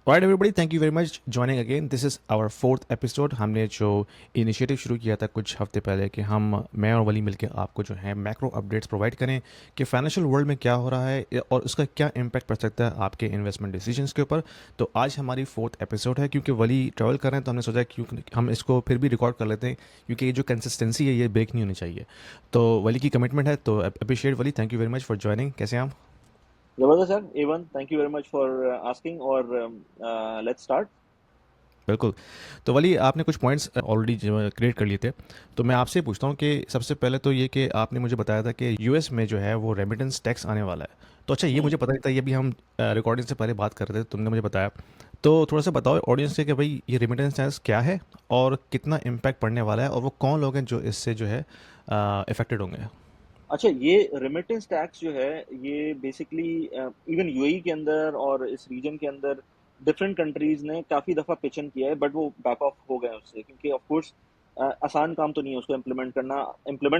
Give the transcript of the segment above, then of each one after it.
Alright everybody, thank you very much joining again. This is our fourth episode. हमने जो initiative शुरू किया था कुछ हफ्ते पहले कि मैं और वली मिलके आपको जो है मैक्रो अपडेट्स प्रोवाइड करें कि फाइनेंशियल वर्ल्ड में क्या हो रहा है और उसका क्या इम्पैक्ट पड़ सकता है आपके इन्वेस्टमेंट डिसीजंस के ऊपर। तो आज हमारी फोर्थ एपिसोड है क्योंकि वली ट्रैवल कर रहे हैं तो हमने सोचा क्योंकि हम इसको फिर भी रिकॉर्ड कर लेते हैं क्योंकि ये जो कंसिस्टेंसी है ये ब्रेक नहीं होनी चाहिए। तो वली की कमिटमेंट है तो appreciate Wali, thank you very much for joining. कैसे हैं आप? जबरदस्त sir. A1, thank you very much for asking और लेट्स स्टार्ट। बिल्कुल। तो वली आपने कुछ पॉइंट्स ऑलरेडी क्रिएट कर लिए थे, तो मैं आपसे पूछता हूँ कि सबसे पहले तो ये कि आपने मुझे बताया था कि यूएस में जो है वो रेमिटेंस टैक्स आने वाला है। तो अच्छा, ये मुझे पता नहीं था, ये भी हम रिकॉर्डिंग से पहले बात कर रहे थे, तुमने मुझे बताया। तो थोड़ा सा बताओ ऑडियंस से कि भाई ये रेमिटेंस टैक्स क्या है और कितना इम्पैक्ट पड़ने वाला है और वो कौन लोग हैं जो इससे जो है इफेक्टेड होंगे। अच्छा, ये रेमिटेंस टैक्स जो है ये बेसिकली इवन यूएई के अंदर और इस रीजन के अंदर डिफरेंट कंट्रीज ने काफी दफा पिच इन किया है, बट वो बैक ऑफ हो गए उससे, क्योंकि ऑफ कोर्स आसान काम तो नहीं है उसको इम्प्लीमेंट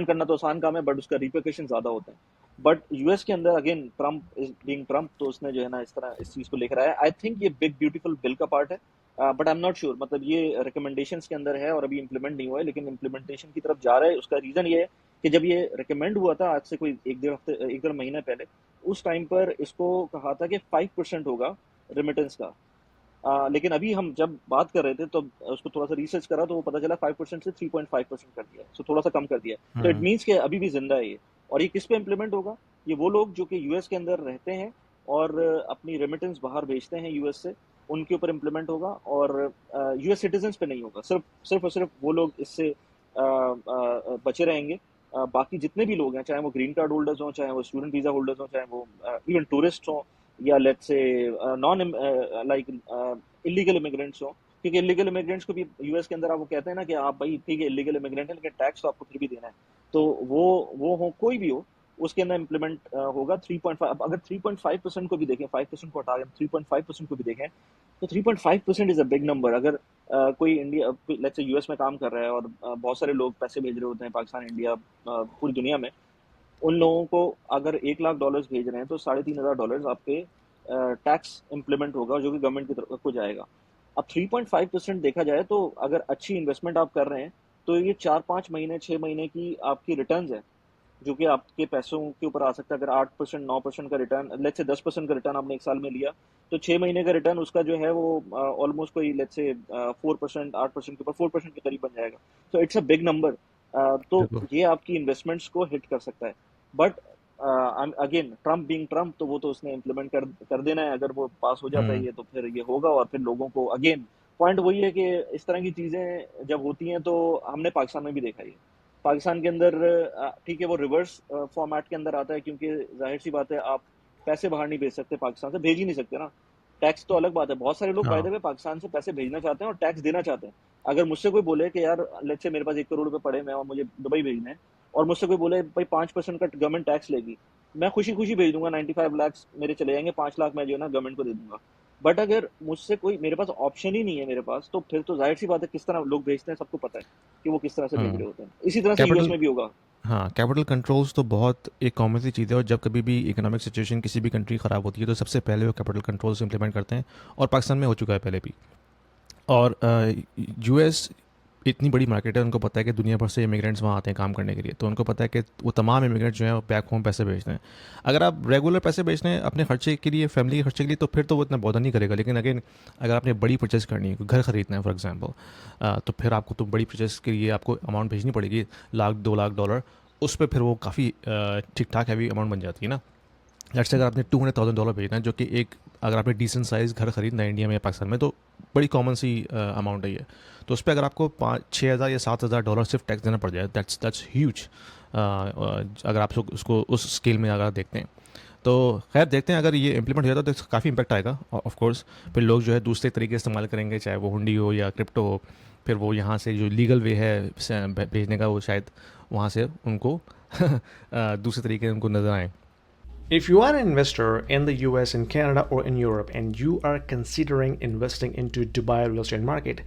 करना तो आसान काम है, बट उसका रिpercussion ज्यादा होते हैं। बट यूएस के अंदर again Trump is being Trump, तो उसने जो है ना इस तरह इस चीज को लेकर आया। आई थिंक ये बिग ब्यूटीफुल बिल का पार्ट है, but I am not sure. मतलब ये रिकमेंडेशंस के अंदर है और अभी इम्प्लीमेंट नहीं हुआ है, लेकिन इम्प्लीमेंटेशन की तरफ जा रहा है। उसका रीजन ये है कि जब ये रिकमेंड हुआ था आज से कोई एक डेढ़ महीने पहले, उस टाइम पर इसको कहा था कि 5% होगा रेमिटेंस का। लेकिन अभी हम जब बात कर रहे थे तो उसको थोड़ा सा रिसर्च करा तो वो पता चला 5% से 3.5% कर दिया, सो थोड़ा सा कम कर दिया। तो इट हम्म। मीन्स कि अभी भी जिंदा है ये। और ये किस पे इम्प्लीमेंट होगा? ये वो लोग जो कि यूएस के अंदर रहते हैं और अपनी रेमिटेंस बाहर भेजते हैं यूएस से, उनके ऊपर इम्प्लीमेंट होगा। और यूएस सिटीजन पे नहीं होगा, सिर्फ सिर्फ और सिर्फ वो लोग इससे बचे रहेंगे। बाकी जितने भी लोग हैं, चाहे वो ग्रीन कार्ड होल्डर्स हों, चाहे वो स्टूडेंट वीजा होल्डर्स हों, चाहे वो इवन टूरिस्ट हों, या let's say non like illegal immigrants हों। क्योंकि इलीगल इमिग्रेंट्स को भी यूएस के अंदर आप वो कहते हैं ना कि आप भाई ठीक है इलीगल इमिग्रेंट है, लेकिन टैक्स तो आपको फिर भी देना है। तो वो हो कोई भी हो, उसके अंदर इम्प्लीमेंट होगा 3.5। अगर 3.5% को भी देखें, 5% को हटा के 3.5% को भी देखें, तो 3.5% इज अ बिग नंबर। अगर कोई इंडिया लेट्स से यूएस में काम कर रहा है और बहुत सारे लोग पैसे भेज रहे होते हैं पाकिस्तान, इंडिया, पूरी दुनिया में, उन लोगों को अगर $1 लाख भेज रहे हैं तो $3,500 आपके टैक्स इम्प्लीमेंट होगा, जो कि गवर्नमेंट की तरफ को जाएगा। अब 3.5% देखा जाए तो अगर अच्छी इन्वेस्टमेंट आप कर रहे हैं, तो ये 4-5 महीने 6 महीने की आपकी रिटर्न है, जो कि आपके पैसों के ऊपर आ सकता है। अगर 8% 9% का रिटर्न, लेट्स से 10% का रिटर्न आपने एक साल में लिया, तो 6 महीने का रिटर्न उसका जो है वो ऑलमोस्ट कोई लेट्स से 4%, 8% के ऊपर 4% के करीब बन जाएगा। तो इट्स अ बिग नंबर। तो बिल्कुल। ये आपकी इन्वेस्टमेंट्स को हिट कर सकता है। But again Trump being Trump, तो वो तो उसने इम्प्लीमेंट कर देना है। अगर वो पास हो जाता है हम्म। ये, तो फिर ये होगा। और फिर लोगों को अगेन पॉइंट वही है कि इस तरह की चीजें जब होती हैं तो हमने पाकिस्तान में भी देखा है। पाकिस्तान के अंदर ठीक है वो रिवर्स फॉर्मेट के अंदर आता है, क्योंकि जाहिर सी बात है आप पैसे बाहर नहीं भेज सकते, पाकिस्तान से भेज ही नहीं सकते ना। टैक्स तो अलग बात है। बहुत सारे लोग बाय द हाँ। वे पाकिस्तान से पैसे भेजना चाहते हैं और टैक्स देना चाहते हैं। अगर मुझसे कोई बोले कि यार लेट्स से मेरे पास 1 करोड़ रुपए पड़े हैं और मुझे दुबई भेजना है, और मुझसे कोई बोले भाई 5% का गवर्नमेंट टैक्स लेगी, मैं खुशी खुशी भेज दूंगा। 95 लाख मेरे चले जाएंगे, 5 लाख मैं जो है ना गवर्नमेंट को दे दूंगा। बट अगर मुझसे कोई, मेरे पास ऑप्शन ही नहीं है मेरे पास, तो फिर तो जाहिर सी बात है किस तरह लोग भेजते हैं सबको पता है कि वो किस तरह से भेज हम्म। रहे होते हैं। इसी तरह से यूएस कैपिटल में भी होगा। हाँ, कैपिटल कंट्रोल्स तो बहुत एक कॉमन सी चीज़ है और जब कभी भी इकोनॉमिक सिचुएशन किसी भी कंट्री ख़राब होती है तो सबसे पहले वो कैपिटल कंट्रोल्स इंप्लीमेंट करते हैं। और पाकिस्तान में हो चुका है पहले भी। और यूएस इतनी बड़ी मार्केट है, उनको पता है कि दुनिया भर से इमिग्रेंट्स वहाँ आते हैं काम करने के लिए, तो उनको पता है कि वो तमाम इमिग्रेंट्स जो हैं वो बैक होम पैसे भेजते हैं। अगर आप रेगुलर पैसे भेजते हैं अपने खर्चे के लिए, फैमिली के खर्चे के लिए, तो फिर तो वो इतना बॉदर नहीं करेगा। लेकिन अगेन अगर आपने बड़ी परचेज़ करनी है, घर खरीदना है फॉर एग्जाम्पल, तो फिर आपको तो बड़ी परचेज़ के लिए आपको अमाउंट भेजनी पड़ेगी, लाख 2 लाख डॉलर। उस पर फिर वो काफ़ी ठीक ठाक हैवी अमाउंट बन जाती है ना। लेट्स से अगर आपने $200,000 भेजना है, जो कि एक, अगर आपने डिसेंट साइज़ घर खरीदना है इंडिया में या पाकिस्तान में, तो बड़ी कॉमन सी अमाउंट है ये। तो उस पर अगर आपको 5-6 हज़ार या $7,000 सिर्फ टैक्स देना पड़ जाए, दैट्स ह्यूज। अगर आप उसको उस स्केल में अगर देखते हैं तो खैर देखते हैं, अगर ये इम्प्लीमेंट हो जाता है तो काफ़ी इंपैक्ट आएगा ऑफ कोर्स। फिर लोग जो है दूसरे तरीके इस्तेमाल करेंगे, चाहे वो हुंडी हो या क्रिप्टो हो। फिर वो यहाँ से जो लीगल वे है भेजने का, वो शायद वहाँ से उनको दूसरे तरीके उनको नजर आए। If you are an investor in the US, in Canada, or in Europe, and you are considering investing into Dubai real estate market,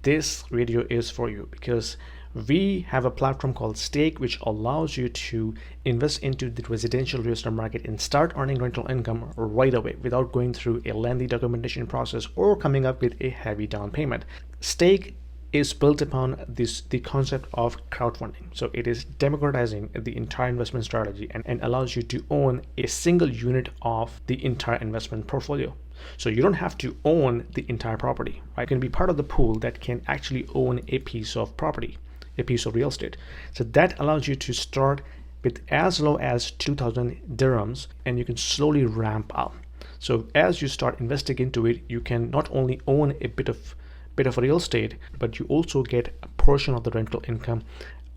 this video is for you because We have a platform called Stake, which allows you to invest into the residential real estate market and start earning rental income right away without going through a lengthy documentation process or coming up with a heavy down payment. Stake is built upon the concept of crowdfunding. So it is democratizing the entire investment strategy and allows you to own a single unit of the entire investment portfolio. So you don't have to own the entire property, right? You can be part of the pool that can actually own a piece of property, a piece of real estate. So that allows you to start with as low as 2,000 dirhams and you can slowly ramp up. So as you start investing into it, you can not only own a bit of real estate, but you also get a portion of the rental income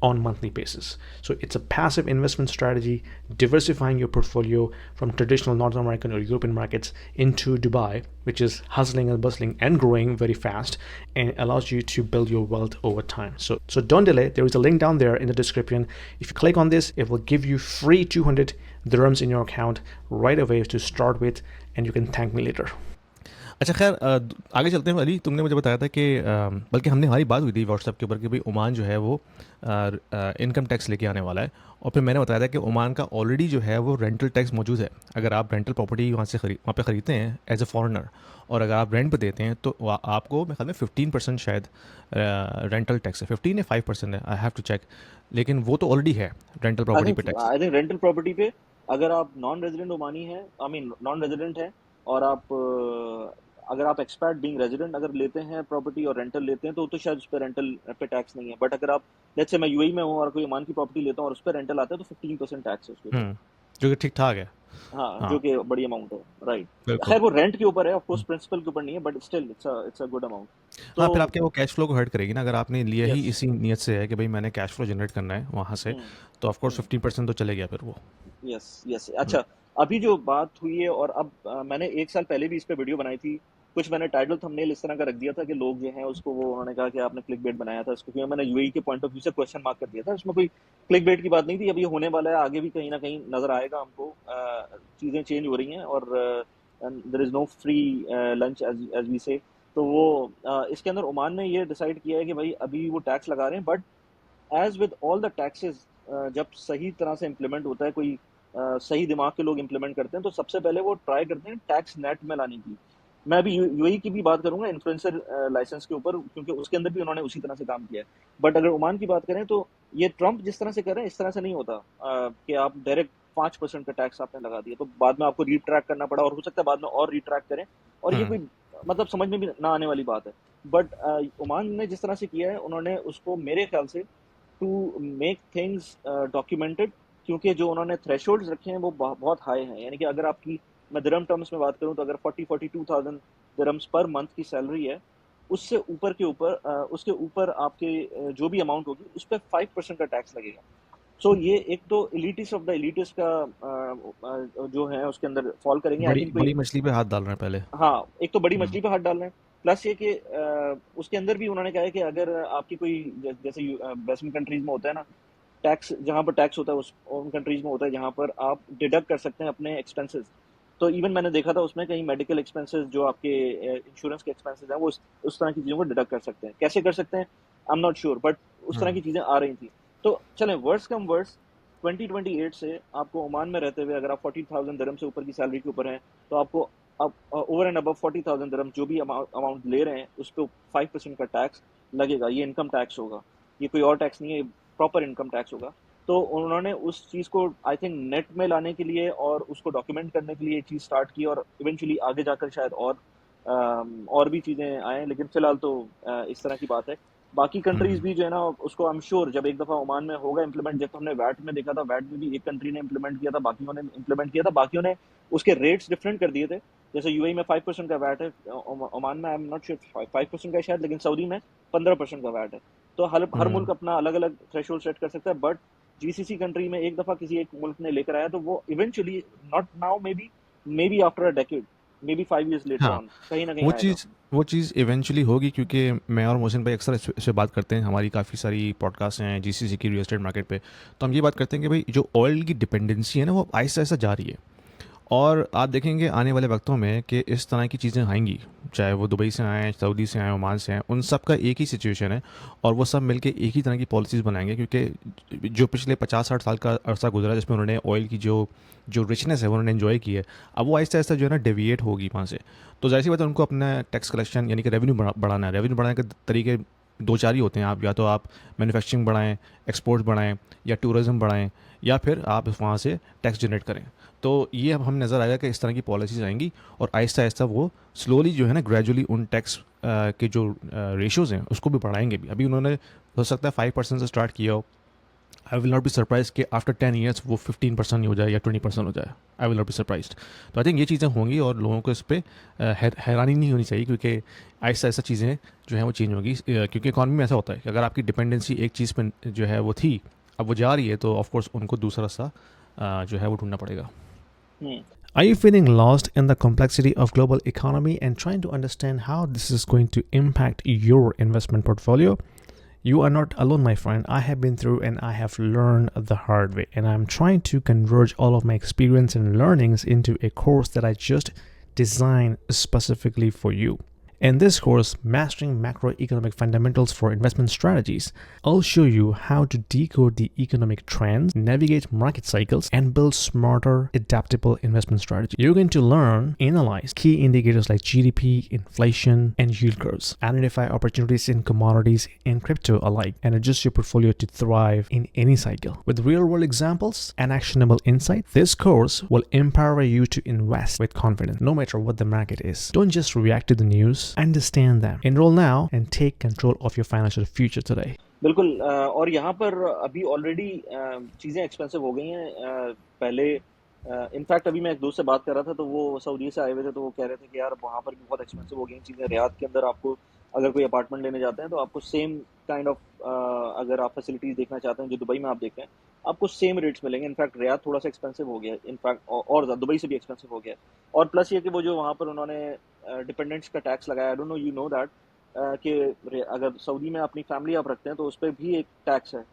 on monthly basis. So it's a passive investment strategy, diversifying your portfolio from traditional North American or European markets into Dubai, which is hustling and bustling and growing very fast and allows you to build your wealth over time. So don't delay. There is a link down there in the description. If you click on this, it will give you free 200 dirhams in your account right away to start with, and you can thank me later. अच्छा खैर आगे चलते हैं। अली, तुमने मुझे बताया था कि बल्कि हमारी बात हुई थी व्हाट्सएप के ऊपर कि भाई ओमान जो है वो इनकम टैक्स लेके आने वाला है, और फिर मैंने बताया था कि ओमान का ऑलरेडी जो है वो रेंटल टैक्स मौजूद है। अगर आप रेंटल प्रॉपर्टी वहाँ पे ख़रीदते हैं एज ए फॉरेनर, और अगर आप रेंट पे देते हैं तो आपको मेरे ख्याल में 15% शायद रेंटल टैक्स है, 15 या 5% है, आई हैव टू चेक, लेकिन वो तो ऑलरेडी है रेंटल प्रॉपर्टी पे tax. I think rental property पे अगर आप नॉन रेजिडेंट ओमानी है, आई मीन नॉन रेजिडेंट है, और आप अगर आप एक्सपैट बीइंग रेजिडेंट अगर लेते हैं प्रॉपर्टी और रेंटल लेते हैं तो शायद उस पर रेंटल पे टैक्स नहीं है। बट अगर आप लेट्स से मैं यूएई में हूँ और कोई ओमान की प्रॉपर्टी लेता हूँ और उस पर रेंटल आता है तो 15% टैक्स है उसके ऊपर। जो कि ठीक ठाक है। हाँ, जो कि बड़ी अमाउंट है, राइट। बिल्कुल। खैर वो रेंट के ऊपर है, ऑफ कोर्स प्रिंसिपल के ऊपर नहीं है, but still it's a good amount. हाँ, फिर आपके वो कैश फ्लो को हर्ट करेगी ना। अगर आपने लिया ही यस इसी नियत से है कि भाई मैंने कैश फ्लो जनरेट करना है वहाँ से, तो ऑफ कोर्स 15% तो चले गया फिर वो। Yes yes. अच्छा, अभी जो बात हुई है, और अब मैंने 1 साल पहले भी इस पे वीडियो बनाई थी, कुछ मैंने टाइटल थंबनेल इस तरह का रख दिया था कि लोग जो हैं उसको, वो उन्होंने कहा कि आपने क्लिक बेट बनाया था इसको, क्योंकि मैंने यूएई के पॉइंट ऑफ व्यू से क्वेश्चन मार्क कर दिया था। उसमें कोई क्लिक बेट की बात नहीं थी। अब ये होने वाला है, आगे भी कहीं ना कहीं नजर आएगा हमको, चीज़ें चेंज हो रही हैं, और there is no free lunch as we say. तो वो इसके अंदर ओमान ने ये डिसाइड किया है कि भाई अभी वो टैक्स लगा रहे हैं, but as with all the taxes, जब सही तरह से इम्प्लीमेंट होता है, कोई सही दिमाग के लोग इम्प्लीमेंट करते हैं, तो सबसे पहले वो ट्राई करते हैं टैक्स नेट में लाने की। मैं अभी यूएई की भी बात करूंगा इन्फ्लुएंसर लाइसेंस के ऊपर, क्योंकि उसके अंदर भी उन्होंने उसी तरह से काम किया है। बट अगर ओमान की बात करें तो ये ट्रंप जिस तरह से कर रहे हैं इस तरह से नहीं होता, कि आप डायरेक्ट 5% का टैक्स आपने लगा दिया तो बाद में आपको रिट्रैक्ट करना पड़ा, और हो सकता है बाद में और रिट्रैक्ट करें, और ये कोई मतलब समझ में भी ना आने वाली बात है। बट ओमान ने जिस तरह से किया है, उन्होंने उसको मेरे ख्याल से टू मेक थिंग्स डॉक्यूमेंटेड, क्योंकि जो उन्होंने थ्रेशोल्ड्स रखे हैं वो बहुत हाई हैं। यानी कि अगर आपकी, मैं दिरहम टर्म्स में बात करूं तो अगर 42,000 दिरहम्स पर मंथ की सैलरी है, उससे ऊपर के ऊपर उसके ऊपर आपके जो भी अमाउंट होगी उस पर 5% का टैक्स लगेगा। सो ये एक तो एलिटिस्ट ऑफ द एलिटिस्ट का जो है उसके अंदर फॉल करेंगे। आई थिंक बड़ी मछली पे हाथ डाल रहे हैं पहले। हाँ, एक तो बड़ी मछली पे हाथ डाल रहे हैं, प्लस ये कि उसके अंदर भी उन्होंने कहा है कि अगर आपकी कोई जैसे वेस्टर्न कंट्रीज में होता है ना, टैक्स जहाँ पर टैक्स होता है उन कंट्रीज में होता है जहाँ पर आप डिडक्ट कर सकते हैं अपने एक्सपेंसेस। तो इवन मैंने देखा था उसमें कहीं मेडिकल एक्सपेंसेस, जो आपके इंश्योरेंस के एक्सपेंसेस हैं, वो उस तरह की चीज़ों को डिडक्ट कर सकते हैं। कैसे कर सकते हैं आई एम नॉट श्योर, बट उस तरह की चीज़ें आ रही थी। तो चलें, वर्स कम वर्स 2028 से आपको ओमान में रहते हुए अगर आप 40,000 दिरहम से ऊपर की सैलरी के ऊपर हैं, तो आपको अब ओवर एंड अबव 40,000 दिरहम जो भी अमाउंट ले रहे हैं उस पर 5% का टैक्स लगेगा। ये इनकम टैक्स होगा, ये कोई और टैक्स नहीं है, प्रॉपर इनकम टैक्स होगा। तो उन्होंने उस चीज़ को आई थिंक नेट में लाने के लिए और उसको डॉक्यूमेंट करने के लिए ये चीज़ स्टार्ट की, और इवेंचुअली आगे जाकर शायद और भी चीज़ें आए, लेकिन फिलहाल तो इस तरह की बात है। बाकी कंट्रीज भी जो है ना, उसको आई एम श्योर जब एक दफ़ा ओमान में होगा इम्प्लीमेंट, जब हमने वैट में देखा था, वैट में भी एक कंट्री ने इम्प्लीमेंट किया था, बाकियों ने इम्प्लीमेंट किया था, बाकियों ने उसके रेट्स डिफरेंट कर दिए थे। जैसे यूएई में 5% का वैट है, ओमान में आई एम नॉट श्योर 5% का शायद, लेकिन सऊदी में 15% का वैट है। तो हर मुल्क अपना अलग अलग थ्रेशोल्ड सेट कर सकता है, बट जीसीसी कंट्री में एक दफ़ा किसी एक मुल्क ने लेकर आया तो वो eventually, not now, may be after a decade, may be 5 years later on, कहीं ना कहीं वो चीज़ इवेंचुअली होगी, क्योंकि मैं और मोहसिन भाई अक्सर इस पे बात करते हैं। हमारी काफ़ी सारी पॉडकास्ट हैं जीसीसी की रियल एस्टेट मार्केट पे, तो हम ये बात करते हैं कि भाई जो ऑयल की डिपेंडेंसी है ना वो आहिस्ता आहिस्ता जा रही है, और आप देखेंगे आने वाले वक्तों में कि इस तरह की चीज़ें आएंगी, चाहे वो दुबई से आएँ, सऊदी से आएँ, ओमान से आएँ, उन सब का एक ही सिचुएशन है और वो सब मिलके एक ही तरह की पॉलिसीज़ बनाएंगे, क्योंकि जो पिछले 50-60 साल का अरसा गुजरा जिसमें उन्होंने ऑयल की जो जो रिचनेस है वो उन्होंने एंजॉय की है, अब वो आहिस्ता आहिस्ता जो है ना डेविएट होगी वहाँ से। तो जाहिर सी बात है उनको अपना टैक्स कलेक्शन यानी कि रेवेन्यू बढ़ाना है। रेवेन्यू बढ़ाने के तरीके दो चार ही होते हैं, आप या तो आप मैन्युफैक्चरिंग बढ़ाएं, एक्सपोर्ट बढ़ाएं, या टूरिज़्म बढ़ाएं, या फिर आप वहाँ से टैक्स जनरेट करें। तो ये अब हमें नज़र आएगा कि इस तरह की पॉलिसीज़ आएंगी और आहिस्ता आहिस्ता वो स्लोली जो है ना ग्रेजुअली उन टैक्स के जो रेशियोज़ हैं उसको भी बढ़ाएंगे भी। अभी उन्होंने हो सकता है 5% से स्टार्ट किया हो, I will not be surprise कि आफ्टर 10 ईयर्स वो 15% हो जाए या 20% हो जाए, I will not be surprised. तो आई थिंक ये चीज़ें होंगी और लोगों को इस पर हैरानी नहीं होनी चाहिए, क्योंकि आहिस्ता आहिस्ता चीज़ें जो है वो चेंज होगी। क्योंकि इकॉनमी में ऐसा होता है कि अगर आपकी डिपेंडेंसी एक चीज़ पर जो है वो थी, अब वो जा रही है, तो ऑफकोर्स उनको दूसरा रास्ता जो है वो ढूंढना पड़ेगा। Are you feeling lost in the complexity of global economy and trying to understand how this is going to impact your investment portfolio? You are not alone, my friend. I have been through and I have learned the hard way, and I'm trying to converge all of my experience and learnings into a course that I just designed specifically for you. In this course, Mastering Macroeconomic Fundamentals for Investment Strategies, I'll show you how to decode the economic trends, navigate market cycles, and build smarter, adaptable investment strategies. You're going to learn, analyze key indicators like GDP, inflation, and yield curves, identify opportunities in commodities and crypto alike, and adjust your portfolio to thrive in any cycle. With real-world examples and actionable insight, this course will empower you to invest with confidence, no matter what the market is. Don't just react to the news. Understand them. Enroll now and take control of your financial future today. बिल्कुल और यहाँ पर अभी already चीज़ें expensive हो गई हैं। पहले इनफैक्ट अभी मैं एक दोस्त से बात कर रहा था तो वो सऊदी से आए हुए थे, तो वो कह रहे थे कि यार वहाँ पर भी बहुत एक्सपेंसिव हो गई हैं चीज़ें। रियाद के अंदर आपको अगर कोई अपार्टमेंट लेने जाते हैं तो आपको सेम काइंड ऑफ अगर आप फैसिलिटीज़ देखना चाहते हैं जो दुबई में आप देख रहे हैं, आपको सेम रेट्स मिलेंगे। इनफैक्ट रियाद थोड़ा सा एक्सपेंसिव हो गया है, इनफैक्ट और ज़्यादा दुबई से भी एक्सपेंसिव हो गया है। और प्लस ये कि वो जो वहाँ पर उन्होंने डिपेंडेंट्स का टैक्स लगाया, आई don't no you know that, कि अगर सऊदी में अपनी फैमिली आप रखते हैं तो उस पर भी एक टैक्स है।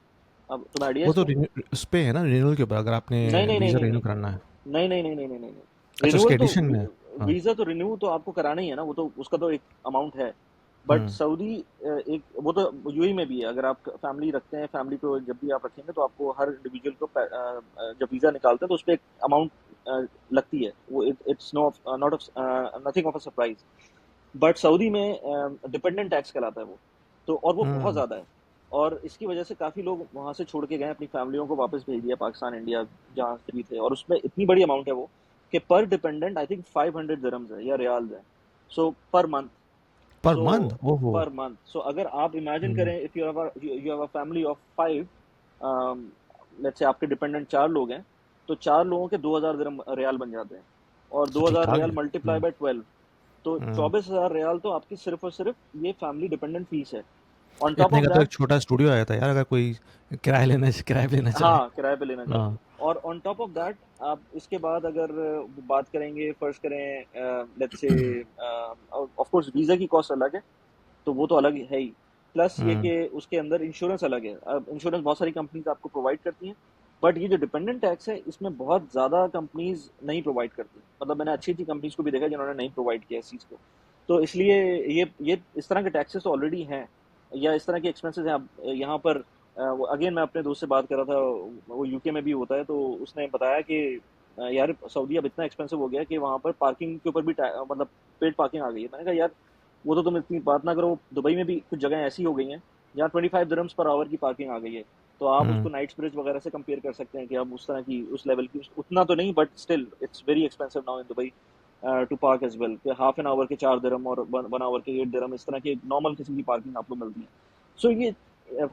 अब तुम्हें आइडिया वो तो इसका? उस पे है ना, रिन्यूअल के ऊपर, अगर आपने नहीं नहीं नहीं वीज़ा नहीं रिन्यू नहीं कराना है। नहीं नहीं नहीं नहीं नहीं नहीं नहीं। अच्छा, रिन्यूअल उसके तो एडिशन में। हाँ। वीजा तो रिन्यू तो आपको कराना ही है ना, वो तो उसका तो एक अमाउंट है। बट सऊदी एक वो तो यूएई में भी है, अगर आप फैमिली रखते हैं, फैमिली को जब भी आप रखेंगे तो आपको हर इंडिविजुअल को जब वीजा निकालते हैं तो उस पर एक अमाउंट लगती है। वो it's not nothing of a surprise. But Saudi में डिपेंडेंट टैक्स कहलाता है वो, तो और वो बहुत ज़्यादा है। और इसकी वजह से काफ़ी लोग वहाँ से छोड़ के गए, अपनी फैमिलियों को वापस भेज दिया पाकिस्तान, इंडिया, जहाँ से भी थे। और उसमें इतनी बड़ी अमाउंट है वो कि पर डिपेंडेंट आई थिंक 500 दिरहम्स है या रियाल्स है, सो पर मंथ। पर सो मंथ? ओहो। पर मंथ, सो अगर आप इमेजिन करें if you have a family of 5, let's say आपके डिपेंडेंट 4 लोग हैं, तो 4 लोगों के 2000 दिरहम रियाल बन जाते हैं, और तो ठीक 2000 ठाक रियाल है। मल्टीप्लाई बाय 12, तो 24,000 रियाल तो आपकी सिर्फ और सिर्फ ये फैमिली डिपेंडेंट फीस है। ऑन टॉप इतने ऑफ का तो एक दैट, छोटा स्टूडियो आया था यार, अगर कोई किराए पे लेना चाहे। हाँ, किराए पे लेना चाहे। हाँ। और ऑन टॉप ऑफ दैट आप इसके बाद अगर बात करेंगे, फर्स्ट करें, let's say of course visa की कॉस्ट अलग है, तो वो तो अलग है ही। प्लस ये कि उसके अंदर इंश्योरेंस अलग है। अब इंश्योरेंस बहुत सारी कंपनीज आपको प्रोवाइड करती हैं, बट ये जो डिपेंडेंट टैक्स है इसमें बहुत ज़्यादा कंपनीज नहीं प्रोवाइड करती। मतलब मैंने अच्छी अच्छी कंपनीज को भी देखा जिन्होंने नहीं प्रोवाइड किया इस चीज़ को। तो इसलिए ये इस तरह के टैक्सेस तो ऑलरेडी हैं, या इस तरह के एक्सपेंसेस हैं। अब यहाँ पर अगेन मैं अपने दोस्त से बात कर रहा था, वो यूके में भी होता है, तो उसने बताया कि यार सऊदी अब इतना एक्सपेंसिव हो गया कि वहाँ पर पार्किंग के ऊपर भी मतलब पेड पार्किंग आ गई है। मैंने कहा यार वो तो तुम इतनी बात ना करो, दुबई में भी कुछ जगह ऐसी हो गई हैं जहाँ 25 दिरहम्स पर आवर की पार्किंग आ गई है। तो आप उसको नाइट्स ब्रिज वगैरह से कंपेयर कर सकते हैं कि अब उस तरह की, उस लेवल की, उतना तो नहीं, but still it's very expensive now in Dubai to park as well. Half an hour के 4 दिरहम और 1 आवर के 8 दिरहम, इस तरह की नॉर्मल किस्म की पार्किंग आपको मिलती है। सो ये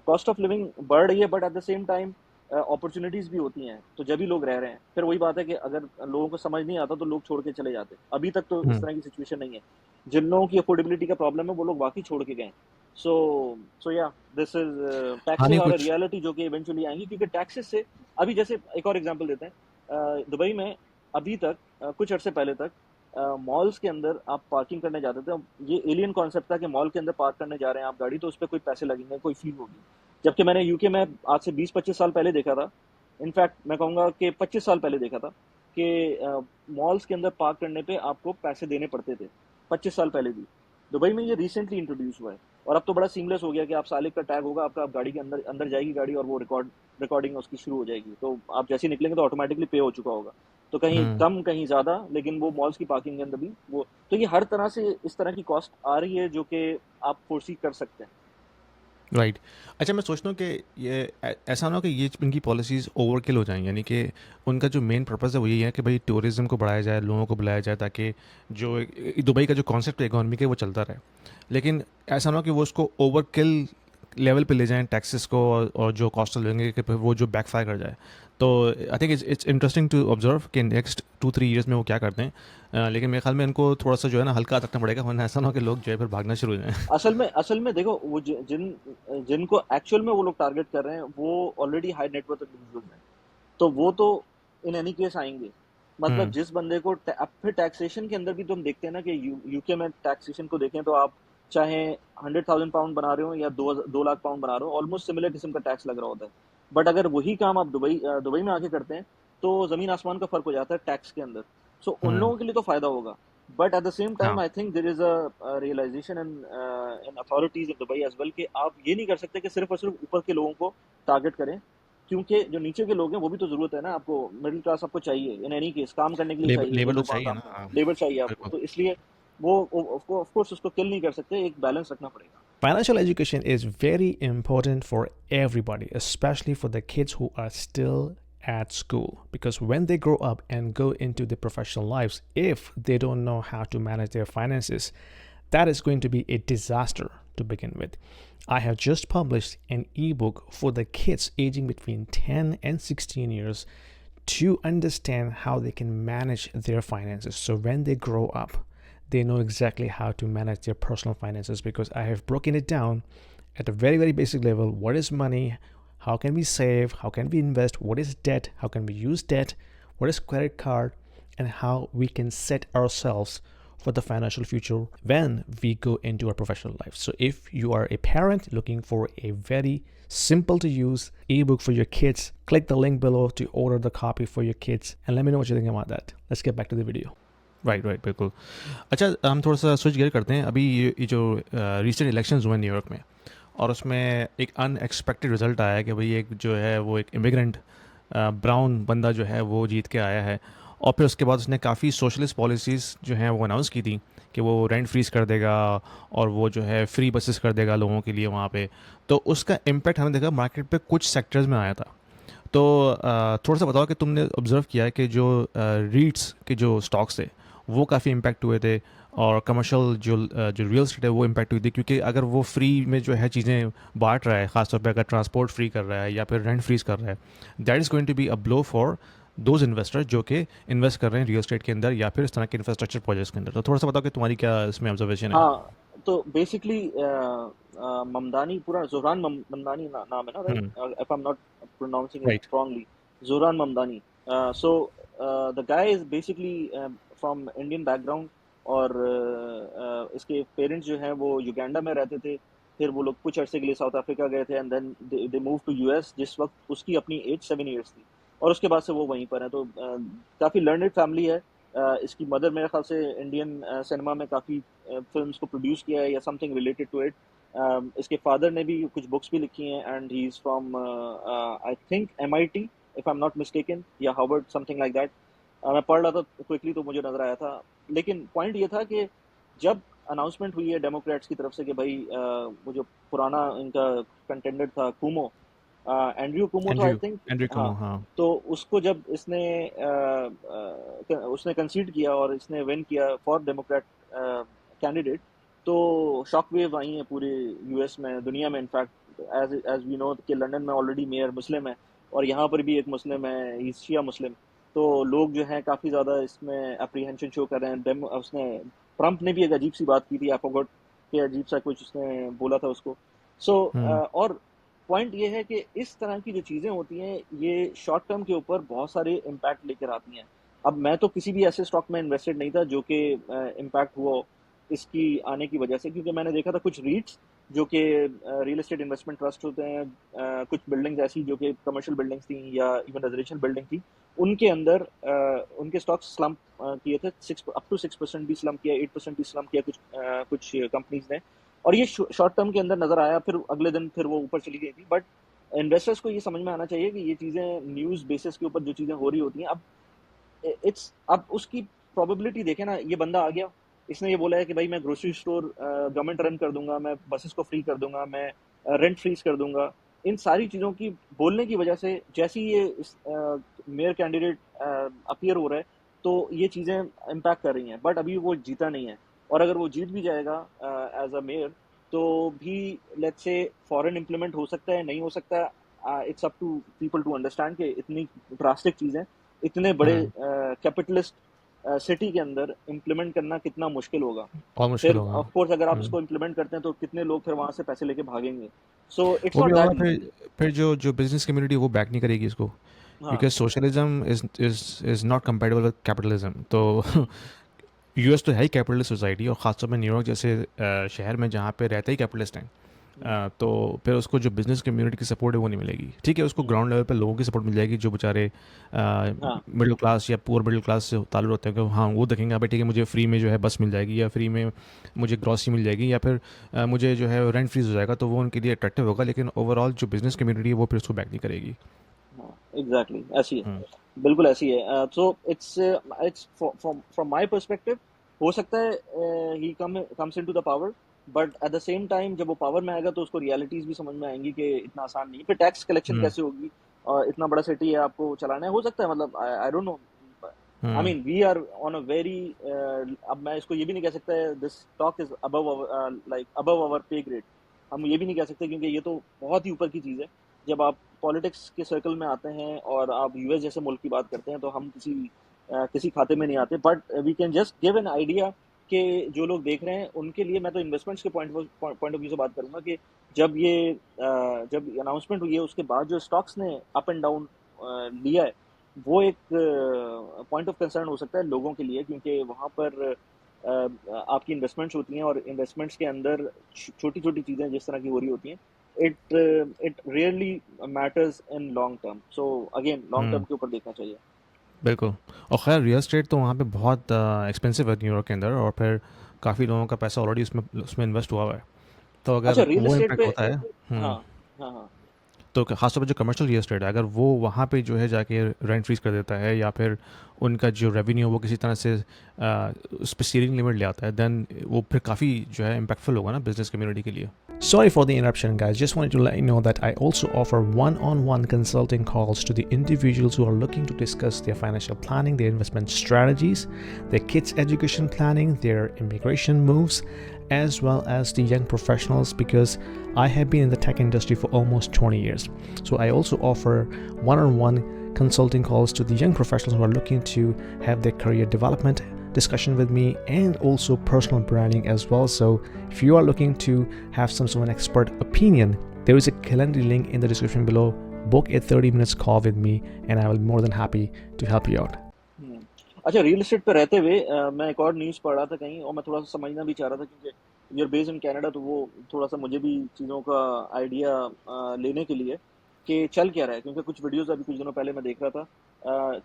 कॉस्ट ऑफ लिविंग बढ़ रही है, but at the same time opportunities भी होती हैं। तो जब भी लोग रह रहे हैं, फिर वही बात है कि अगर लोगों को समझ नहीं आता तो लोग छोड़ के चले जाते हैं। अभी तक तो इस तरह की सिचुएशन नहीं है। जिन लोगों की अफोर्डेबिलिटी का प्रॉब्लम है वो लोग वाकई छोड़ के गए। सो या दिस इज टैक्सेस और कुछ रियलिटी जो कि इवेंचुअली आएंगी, क्योंकि टैक्सेस से अभी, जैसे एक और एग्जांपल देते हैं, दुबई में अभी तक कुछ अर्से पहले तक मॉल्स के अंदर आप पार्किंग करने जाते थे, ये एलियन कॉन्सेप्ट था कि मॉल के अंदर पार्क करने जा रहे हैं आप गाड़ी, तो उस पर कोई पैसे लगेंगे, कोई फी होगी। जबकि मैंने यूके में आज से 20-25 साल पहले देखा था, इनफैक्ट मैं कहूँगा कि 25 साल पहले देखा था कि मॉल्स के अंदर पार्क करने पे आपको पैसे देने पड़ते थे 25 साल पहले भी। दुबई में ये रिसेंटली इंट्रोड्यूस हुआ है और अब तो बड़ा सीमलेस हो गया कि आप साले का टैग होगा आपका, आप गाड़ी के अंदर अंदर जाएगी गाड़ी और वो रिकॉर्डिंग उसकी शुरू हो जाएगी, तो आप जैसे ही निकलेंगे तो ऑटोमेटिकली पे हो चुका होगा। तो कहीं हम्म। कम कहीं ज़्यादा, लेकिन वो मॉल्स की पार्किंग के अंदर भी वो, तो ये हर तरह से इस तरह की कॉस्ट आ रही है जो कि आप फोर्सी कर सकते हैं। राइट। अच्छा, मैं सोचता हूँ कि ये ऐसा ना हो कि ये इनकी पॉलिसीज़ ओवरकिल हो जाएं, यानी कि उनका जो मेन पर्पस है वो यही है कि भाई टूरिज़्म को बढ़ाया जाए, लोगों को बुलाया जाए, ताकि जो दुबई का जो कॉन्सेप्ट है इकोनॉमी के वो चलता रहे। लेकिन ऐसा ना हो कि वो उसको ओवरकिल लेवल पे ले जाएं टैक्सेस को, और जो कॉस्ट लगेंगे कि फिर वो जो बैकफायर कर जाए। तो I think it's interesting to observe कि नेक्स्ट 2-3 ईयर्स में वो क्या करते हैं। लेकिन मेरे ख्याल में इनको थोड़ा सा जो है ना हल्का रखना पड़ेगा, वरना ऐसा ना हो कि लोग जो है फिर भागना शुरू हो जाएं। असल में देखो, वो जिनको एक्चुअल में वो लोग टारगेट कर रहे हैं वो ऑलरेडी हाई नेटवर्थ इंडिविजुअल्स हैं, तो वो तो इन एनी केस आएंगे। मतलब हम्म। जिस बंदे को अब फिर टैक्सेशन के अंदर भी तुम देखते हैं ना कि यूके में टैक्सेशन को देखें तो आप चाहे 100,000 पाउंड बना रहे हो या 2 लाख पाउंड बना रहे हो, ऑलमोस्ट सिमिलर किस्म का टैक्स लग रहा होता है। बट अगर वही काम आप दुबई में आके करते हैं तो जमीन आसमान का फर्क हो जाता है टैक्स के अंदर। सो उन हम्म। लोगों के लिए तो फायदा होगा, but at the same time हाँ। I think there is a realisation in authorities in Dubai as well कि आप ये नहीं कर सकते कि सिर्फ और सिर्फ ऊपर के लोगों को टारगेट करें, क्योंकि जो नीचे के लोग हैं वो भी तो जरूरत है ना आपको। मिडिल क्लास आपको चाहिए इन एनी केस, काम करने के लिए लेबर चाहिए, जो लेबर तो लोग वहाँ चाहिए काम ना, कर हाँ। लेबर चाहिए आपको, बिल्कुल। तो इसलिए वो ऑफ कोर्स उसको किल नहीं कर सकते, एक बैलेंस रखना पड़ेगा। Financial education is very important for everybody, especially for the kids who are still at school. Because when they grow up and go into the professional lives, if they don't know how to manage their finances, that is going to be a disaster to begin with. I have just published an ebook for the kids aging between 10 and 16 years to understand how they can manage their finances. So when they grow up, they know exactly how to manage their personal finances, because I have broken it down at a very, very basic level. What is money? How can we save? How can we invest? What is debt? How can we use debt? What is credit card? And how we can set ourselves for the financial future when we go into our professional life. So if you are a parent looking for a very simple to use ebook for your kids, click the link below to order the copy for your kids and let me know what you think about that. Let's get back to the video. Right, right, बिल्कुल। अच्छा, हम थोड़ा सा switch gear करते हैं। अभी ये जो रिसेंट इलेक्शंस हुए न्यूयॉर्क में, और उसमें एक अनएक्सपेक्टेड रिजल्ट आया है कि भाई एक जो है वो एक इमिग्रेंट ब्राउन बंदा जो है वो जीत के आया है। और फिर उसके बाद उसने काफ़ी सोशलिस्ट पॉलिसीज़ जो हैं वो अनाउंस की थी कि वो रेंट फ्रीज कर देगा, और वो जो है फ्री बसेस कर देगा लोगों के लिए वहाँ पे। तो उसका इम्पैक्ट हमने देखा मार्केट पे कुछ सेक्टर्स में आया था। तो थोड़ा सा बताओ कि तुमने ऑब्जर्व किया है कि जो रीट्स के जो स्टॉक्स थे वो काफ़ी इम्पैक्ट हुए थे, और कमर्शियल जो रियल स्टेट है वो इम्पैक्ट हुई थी, क्योंकि अगर वो फ्री में जो है चीज़ें बांट रहा है, ख़ासतौर पे अगर ट्रांसपोर्ट फ्री कर रहा है या फिर रेंट फ्रीज कर रहा है, that is going to be a blow for those investors जो कि इन्वेस्ट कर रहे हैं रियल स्टेट के अंदर या फिर इस तरह के इंफ्रास्ट्रक्चर प्रोजेक्ट्स के अंदर। तो थोड़ा सा बताओ कि तुम्हारी क्या इसमें ऑब्जर्वेशन है। हाँ, तो बेसिकली ममदानी, पूरा ज़ोहरान ममदानी नाम है ना, hmm. Right? If I am not pronouncing it right. Strongly, Zohran Mamdani. So the guy is basically from Indian background, और इसके पेरेंट्स जो हैं वो युगांडा में रहते थे। फिर वो लोग कुछ अरसे के लिए साउथ अफ्रीका गए थे, and then they move to US जिस वक्त उसकी अपनी एज 7 ईयर्स थी, और उसके बाद से वो वहीं पर है। तो काफ़ी लर्नड फैमिली है। इसकी मदर मेरे ख्याल से इंडियन सिनेमा में काफ़ी फिल्म्स को प्रोड्यूस किया है या समथिंग रिलेटेड टू इट। इसके फादर ने भी कुछ बुक्स भी लिखी हैं, and he is from I think MIT, if I am not mistaken, या हार्वर्ड, समथिंग लाइक दैट। मैं पढ़ रहा था क्विकली तो मुझे नजर आया था। लेकिन पॉइंट ये था कि जब अनाउंसमेंट हुई है डेमोक्रेट्स की तरफ से कि भाई वो जो पुराना इनका कंटेंडर था कुमो, एंड्रयू कुमो था आई एंड्रयू थिंक। एंड्रयू हाँ, कमो, हाँ। तो उसको जब उसने कंसीड किया और इसने विन किया फॉर डेमोक्रेट कैंडिडेट, तो शॉक वेव आई है पूरे यूएस में, दुनिया में। In fact as as we know कि लंदन में ऑलरेडी मेयर मुस्लिम है, और यहाँ पर भी एक मुस्लिम है, ही शिया मुस्लिम। तो लोग जो हैं काफ़ी ज़्यादा इसमें अप्रीहेंशन शो कर रहे हैं। उसने ट्रंप ने भी एक अजीब सी बात की थी, आई फॉरगॉट कि अजीब सा कुछ उसने बोला था उसको। सो हम्म। और पॉइंट ये है कि इस तरह की जो चीज़ें होती हैं ये शॉर्ट टर्म के ऊपर बहुत सारे इम्पैक्ट लेकर आती हैं। अब मैं तो किसी भी ऐसे स्टॉक में इन्वेस्टेड नहीं था जो कि इम्पैक्ट हुआ हो। इसकी आने की वजह से, क्योंकि मैंने देखा था कुछ रीट्स जो कि रियल एस्टेट इन्वेस्टमेंट ट्रस्ट होते हैं, कुछ बिल्डिंग्स ऐसी जो कि कमर्शियल बिल्डिंग्स थी या इवन रेजिडेंशियल बिल्डिंग थी, उनके अंदर उनके स्टॉक्स स्लम्प किए थे, 6% भी स्लम्प किया, 8% भी स्लम्प किया कुछ कंपनीज ने, और ये शॉर्ट टर्म के अंदर नजर आया, फिर अगले दिन फिर वो ऊपर चली गई थी। बट इन्वेस्टर्स को ये समझ में आना चाहिए कि ये चीजें न्यूज बेसिस के ऊपर जो चीजें हो रही होती हैं, अब उसकी प्रोबेबिलिटी देखें ना, ये बंदा आ गया, इसने ये बोला है कि भाई मैं ग्रोसरी स्टोर गवर्नमेंट रन कर दूंगा, मैं बसेस को फ्री कर दूंगा, मैं रेंट फ्रीज कर दूंगा। इन सारी चीजों की बोलने की वजह से जैसे ही ये मेयर कैंडिडेट अपीयर हो रहा है, तो ये चीजें इम्पैक्ट कर रही हैं। बट अभी वो जीता नहीं है, और अगर वो जीत भी जाएगा एज अ मेयर, तो भी लेट्स से फॉरेन इम्प्लीमेंट हो सकता है, नहीं हो सकता, it's up to people to understand कि इतनी ड्रास्टिक चीजें इतने बड़े कैपिटलिस्ट सिटी के अंदर इम्प्लीमेंट करना कितना मुश्किल होगा। और मुश्किल फिर होगा। ऑफ कोर्स अगर आप इसको इम्प्लीमेंट करते हैं तो कितने लोग फिर वहां से पैसे लेके भागेंगे। सो इट्स वो भी नॉट होगा, दैट इजी। फिर जो जो बिजनेस कम्युनिटी वो बैक नहीं करेगी इसको, हाँ because socialism is not compatible with capitalism. तो यूएस तो है ही कैपिटलिस्ट सोसाइटी, और ख़ासतौर में न्यूयॉर्क जैसे शहर में जहाँ पे रहते ही कैपिटलिस्ट हैं। तो फिर उसको जो बिजनेस कम्युनिटी की सपोर्ट है वो नहीं मिलेगी। ठीक है, उसको ग्राउंड लेवल पे लोगों की सपोर्ट मिल जाएगी जो बेचारे हाँ मिडिल क्लास या पुअर मिडिल क्लास से ताल्लुक़ होते हैं, कि हाँ वो देखेंगे भाई ठीक है मुझे फ्री में जो है बस मिल जाएगी, या फ्री में मुझे ग्रॉसरी मिल जाएगी, या फिर मुझे जो है रेंट फ्रीज हो जाएगा, तो वो उनके लिए अट्रैक्टिव होगा। लेकिन ओवरऑल जो बिजनेस कम्युनिटी है वो फिर उसको बैक नहीं करेगी। हाँ एग्जैक्टली ऐसी है, हम्म। बिल्कुल ऐसी है। So it's from my perspective, हो सकता है he comes into the power, but at the same time जब वो पावर में आएगा तो उसको रियलिटीज भी समझ में आएंगी कि इतना आसान नहीं है। फिर टैक्स कलेक्शन हम्म। कैसे होगी, इतना बड़ा सिटी है, आपको चलाना है, हो सकता है, मतलब I don't know. I hmm. Mean we are on a very, अब मैं इसको ये भी नहीं कह सकता this talk is above like above our pay grade, हम ये भी नहीं कह सकते, क्योंकि ये तो बहुत ही ऊपर की चीज़ है। जब आप पॉलिटिक्स के सर्कल में आते हैं और आप यूएस जैसे मुल्क की बात करते हैं, तो हम किसी खाते में नहीं आते। But we can just give an idea कि जो लोग देख रहे हैं उनके लिए, मैं तो इन्वेस्टमेंट्स के पॉइंट ऑफ व्यू से बात करूंगा कि जब अनाउंसमेंट हुई है उसके बाद जो स्टॉक्स ने अप एंड डाउन लिया है, वो एक पॉइंट ऑफ कंसर्न हो सकता है लोगों के लिए, क्योंकि वहाँ पर आपकी इन्वेस्टमेंट्स होती हैं, और इन्वेस्टमेंट्स के अंदर छोटी छोटी चीज़ें जिस तरह की हो रही होती हैं, it really matters in long term. So again long term hmm. के ऊपर देखना चाहिए। बिल्कुल। और खैर रियल एस्टेट तो वहाँ पे बहुत एक्सपेंसिव है न्यूयॉर्क के अंदर, और फिर काफ़ी लोगों का पैसा ऑलरेडी उसमें उसमें इन्वेस्ट हुआ हुआ है। तो अच्छा अगर रियल वो एस्टेट इम्पैक्ट पे, होता है। हाँ हाँ हाँ तो खासतौर पर जो कमर्शियल रियल एस्टेट है, अगर वो वहाँ पे जो है जाके रेंट फ्रीज कर देता है, या फिर उनका जो रेवेन्यू वो किसी तरह से उस पर सीलिंग लिमिट ले आता है, देन वो फिर काफ़ी जो है इम्पैक्टफुल होगा ना बिजनेस कम्युनिटी के लिए। Sorry for the interruption, guys. Just wanted to let you know that I also offer one on one consulting calls to the individuals who are looking to discuss their financial planning, their investment strategies, their kids' education planning, their immigration moves, as well as the young professionals, because I have been in the tech industry for almost 20 years. So I also offer one on one consulting calls to the young professionals who are looking to have their career development discussion with me, and also personal branding as well. So if you are looking to have some sort of an expert opinion, there is a calendar link in the description below. Book a 30 minutes call with me and I will be more than happy to help you out. हम्म। अच्छा real estate पे रहते हुए मैं एक और news पढ़ रहा था कहीं, और मैं थोड़ा सा समझना भी चाह रहा था, क्योंकि यूर बेस्ड इन कनाडा, तो वो थोड़ा सा मुझे भी चीज़ों का आइडिया लेने के लिए कि चल क्या रहा है, क्योंकि कुछ वीडियोस अभी कुछ दिनों पहले मैं देख रहा था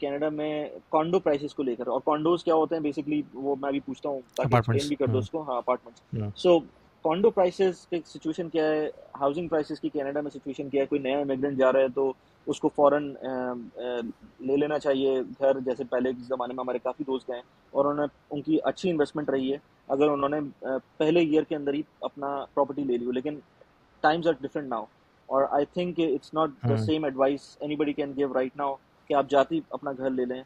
कनाडा में कॉन्डो प्राइसेस को लेकर। और कॉन्डोज क्या होते हैं बेसिकली, वो मैं भी पूछता हूँ ताकि एक्सप्लेन अपार्टमेंट्स। भी कर दो उसको। हाँ अपार्टमेंट्स। हम्म। सो कॉन्डो प्राइसेस की सिचुएशन क्या है, हाउसिंग प्राइसेस की कनाडा में सिचुएशन क्या है, कोई नया इमिग्रेंट जा रहा है तो उसको फॉरन ले लेना चाहिए घर, जैसे पहले के ज़माने में हमारे काफ़ी दोस्त हैं और उन्होंने उनकी अच्छी इन्वेस्टमेंट रही है अगर उन्होंने पहले ईयर के अंदर ही अपना प्रॉपर्टी ले ली हो। लेकिन times are different now, और आई think it's not the hmm. Same advice anybody can give right now कि आप जाते ही अपना घर ले लें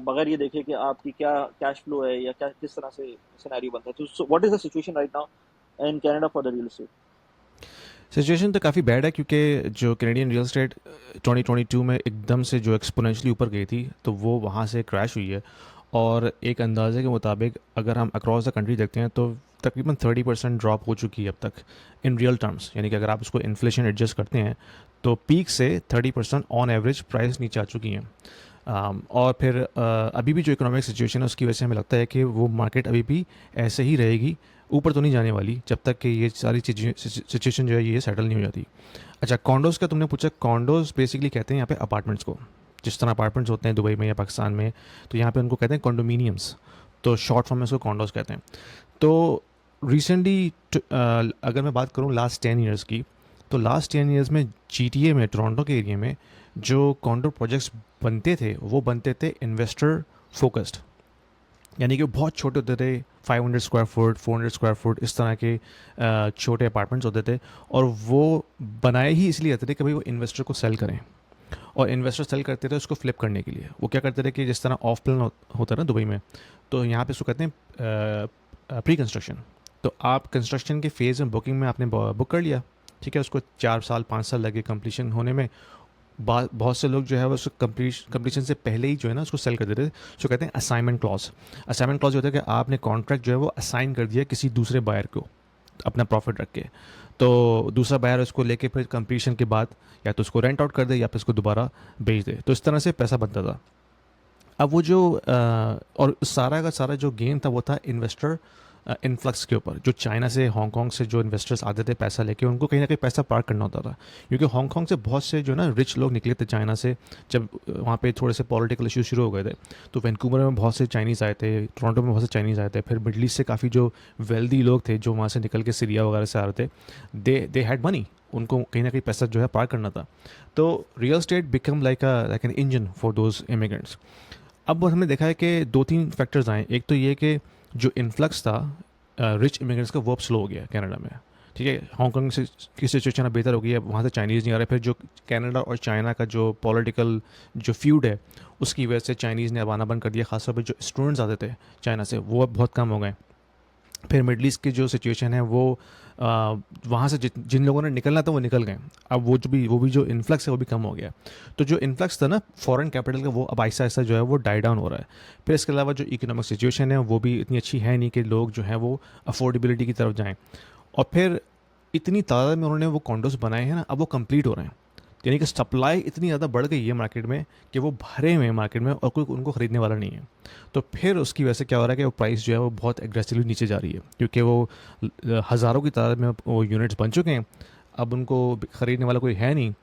बगैर ये देखें कि आपकी क्या कैश फ्लो है या क्या किस तरह से सिनेरियो बनता है। तो what is the situation right now in Canada for the real estate? Situation तो काफ़ी बैड है, क्योंकि जो कैनेडियन रियल एस्टेट 2022 में एकदम से जो एक्सपोनेंशियली ऊपर गई थी, तो वो वहाँ से क्रैश हुई है। और एक अंदाजे के मुताबिक अगर हम अक्रॉस द कंट्री देखते हैं तो तकरीबन 30% ड्रॉप हो चुकी है अब तक इन रियल टर्म्स। यानी कि अगर आप उसको इन्फ्लेशन एडजस्ट करते हैं तो पीक से 30% ऑन एवरेज प्राइस नीचे आ चुकी हैं। और फिर अभी भी जो इकोनॉमिक सिचुएशन है उसकी वजह से हमें लगता है कि वो मार्केट अभी भी ऐसे ही रहेगी, ऊपर तो नहीं जाने वाली जब तक कि ये सारी चीज़ें सिचुएशन जो है ये सेटल नहीं हो जाती। अच्छा, कॉन्डोज़ का तुमने पूछा। कॉन्डोज़ बेसिकली कहते हैं यहाँ पे अपार्टमेंट्स को, जिस तरह अपार्टमेंट्स होते हैं दुबई में या पाकिस्तान में, तो यहाँ पे उनको कहते हैं कॉन्डोमिनियम्स, तो शॉर्ट फॉर्म में उसको कॉन्डोज़ कहते हैं। तो रिसेंटली अगर मैं बात करूँ लास्ट 10 ईयर्स की, तो लास्ट 10 ईयर्स में GTA में, टोरंटो के एरिया में जो कॉन्डो प्रोजेक्ट्स बनते थे वो बनते थे इन्वेस्टर फोकस्ड, यानी कि वो बहुत छोटे होते थे, 500 स्क्वायर फुट, 400 स्क्वायर फुट, इस तरह के छोटे अपार्टमेंट्स होते थे। और वो बनाए ही इसलिए जाते थे कि भाई वो इन्वेस्टर को सेल करें, और इन्वेस्टर सेल करते थे उसको फ्लिप करने के लिए। वो क्या करते थे कि जिस तरह ऑफ प्लान होता है ना दुबई में, तो यहाँ पे उसको कहते हैं प्री कंस्ट्रक्शन। तो आप कंस्ट्रक्शन के फेज़ में बुकिंग में आपने बुक कर लिया, ठीक है, उसको 4 साल 5 साल लगे कंप्लीशन होने में। बहुत से लोग जो है वो उसको कंप्लीशन से पहले ही जो है ना उसको सेल कर देते थे। उसको कहते हैं असाइनमेंट क्लॉज। असाइनमेंट क्लॉज होता है कि आपने कॉन्ट्रैक्ट जो है वो असाइन कर दिया किसी दूसरे बायर को अपना प्रॉफिट रख के, तो दूसरा बायर उसको लेके फिर कंप्लीशन के बाद या तो उसको रेंट आउट कर दे या फिर उसको दोबारा बेच दे। तो इस तरह से पैसा बनता था। अब वो जो और सारा का सारा जो गेन था वो था इन्वेस्टर इन्फ्लक्स के ऊपर। जो चाइना से, हांगकांग से जो इन्वेस्टर्स आते थे पैसा लेके, उनको कहीं ना कहीं पैसा पार्क करना होता था, क्योंकि हांगकांग से बहुत से जो ना रिच लोग निकले थे चाइना से, जब वहाँ पे थोड़े से पॉलिटिकल इशू शुरू हो गए थे। तो वैंकूवर में बहुत से चाइनीज़ आए थे, टोरंटो में बहुत से चाइनीज़ आए थे, फिर मिडल ईस्ट से काफ़ी जो वेल्दी लोग थे जो वहाँ से निकल के सीरिया वगैरह से आ रहे थे, दे हैड मनी, उनको कहीं ना कहीं पैसा जो है पार्क करना था। तो real estate become like an engine for those immigrants. अब हमने देखा है कि 2-3 फैक्टर्स आए। एक तो ये कि जो इन्फ्लक्स था रिच इमिग्रेंट्स का, वो अब स्लो हो गया कनाडा में, ठीक है। हांगकांग से की सिचुएशन अब बेहतर हो गई है, वहाँ से चाइनीज़ नहीं आ रहे। फिर जो कनाडा और चाइना का जो पॉलिटिकल जो फ्यूड है उसकी वजह से चाइनीज़ ने अब आना बंद कर दिया। खासतौर पर जो स्टूडेंट्स आते थे चाइना से वो अब बहुत कम हो गए। फिर मिडल ईस्ट की जो सिचुएशन है वो वहाँ से जिन लोगों ने निकलना था वो निकल गए। अब वो भी जो इन्फ्लक्स है वो भी कम हो गया। तो जो इन्फ्लक्स था ना फॉरेन कैपिटल का, वो अब आहिस्ता आहिस्ता जो है वो डाई डाउन हो रहा है। फिर इसके अलावा जो इकोनॉमिक सिचुएशन है वो भी इतनी अच्छी है नहीं कि लोग जो हैं वो अफोर्डेबिलिटी की तरफ जाएँ। और फिर इतनी तादाद में उन्होंने वो कॉन्डोज बनाए हैं ना, अब वो कंप्लीट हो रहे हैं, यानी कि सप्लाई इतनी ज़्यादा बढ़ गई है मार्केट में कि वो भरे हुए हैं मार्केट में और कोई उनको ख़रीदने वाला नहीं है। तो फिर उसकी वजह से क्या हो रहा है कि वो प्राइस जो है वो बहुत एग्रेसिवली नीचे जा रही है, क्योंकि वो हज़ारों की तादाद में वो यूनिट्स बन चुके हैं। अब उनको ख़रीदने वाला कोई है नहीं,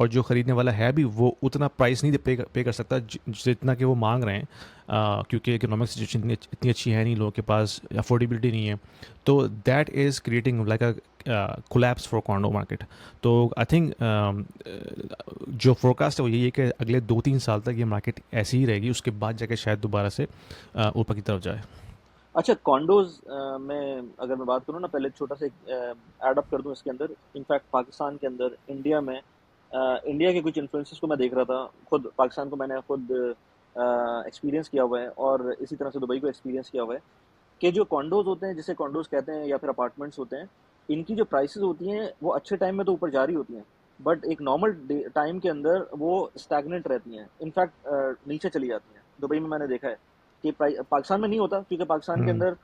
और जो ख़रीदने वाला है भी वो उतना प्राइस नहीं पे कर सकता जितना कि वो मांग रहे हैं, क्योंकि इकोनॉमिक सिचुएशन इतनी अच्छी है नहीं, लोगों के पास अफोर्डेबिलिटी नहीं है। तो that is creating like a collapse for condor market. तो आई थिंक जो फोरकास्ट है वो यही है कि अगले 2-3 साल तक ये मार्केट ऐसी ही रहेगी, उसके बाद जाके शायद दोबारा से ऊपर की तरफ जाए। अच्छा, कॉन्डोज में अगर मैं बात करूँ ना, पहले छोटा सा ऐड अप कर दूं इसके अंदर। इनफैक्ट पाकिस्तान के अंदर, इंडिया में, इंडिया के कुछ इन्फ्लुएंसेस को मैं देख रहा था। खुद पाकिस्तान को मैंने खुद एक्सपीरियंस किया हुआ है, और इसी तरह से दुबई को एक्सपीरियंस किया हुआ है कि जो कॉन्डोज होते हैं, जिसे कॉन्डोज कहते हैं या फिर अपार्टमेंट्स होते हैं, इनकी जो प्राइसेस होती हैं वो अच्छे टाइम में तो ऊपर जा रही होती हैं, बट एक नॉर्मल टाइम के अंदर वो स्टैग्नेंट रहती हैं। इनफैक्ट नीचे चली जाती हैं। दुबई में मैंने देखा है कि पाकिस्तान में नहीं होता, क्योंकि पाकिस्तान के हम्म। अंदर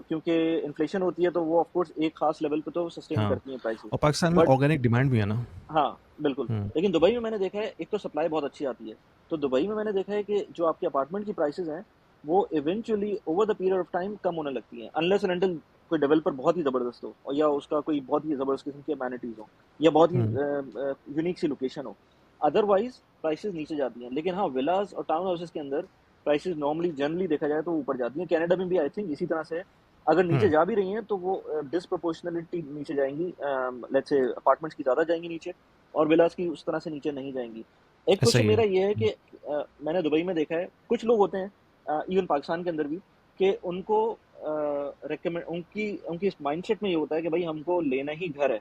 क्योंकि इन्फ्लेशन होती है तो वो ऑफ कोर्स एक खास लेवल पे तो सस्टेन हाँ, करती हैं प्राइसेस। और पाकिस्तान में बट ऑर्गेनिक डिमांड भी है ना। हाँ, बिल्कुल। हम्म। लेकिन दुबई में मैंने देखा है, एक तो सप्लाई बहुत अच्छी आती है। तो दुबई में मैंने देखा है कि जो आपके अपार्टमेंट की प्राइसेस हैं वो eventually over the period of time कम होने लगती हैं, अनलेस एंड अनटिल कोई डेवलपर बहुत ही ज़बरदस्त हो, और या उसका कोई बहुत ही ज़बरदस्त किस्म की अमेनिटीज़ हो, या बहुत ही हम्म। यूनिक सी लोकेशन हो। अदरवाइज प्राइसेस नीचे जाती हैं। लेकिन हाँ, विलास और टाउन हाउसेस के अंदर प्राइसेस नॉर्मली जनरली देखा जाए तो ऊपर जाती हैं। कनाडा में भी आई थिंक इसी तरह से है। अगर नीचे हम्म। जा भी रही हैं तो वो डिसप्रोपोर्शनलिटी नीचे जाएंगी। लेट्स से अपार्टमेंट्स की ज़्यादा जाएंगी नीचे, और विलास की उस तरह से नीचे नहीं जाएंगी। एक ऐसा क्वेश्चन ही है। मेरा ये है कि मैंने दुबई में देखा है कुछ लोग होते हैं, इवन पाकिस्तान के अंदर भी, कि उनको रेकमेंड, उनकी उनकी माइंडसेट में ये होता है कि भाई हमको लेना ही घर है,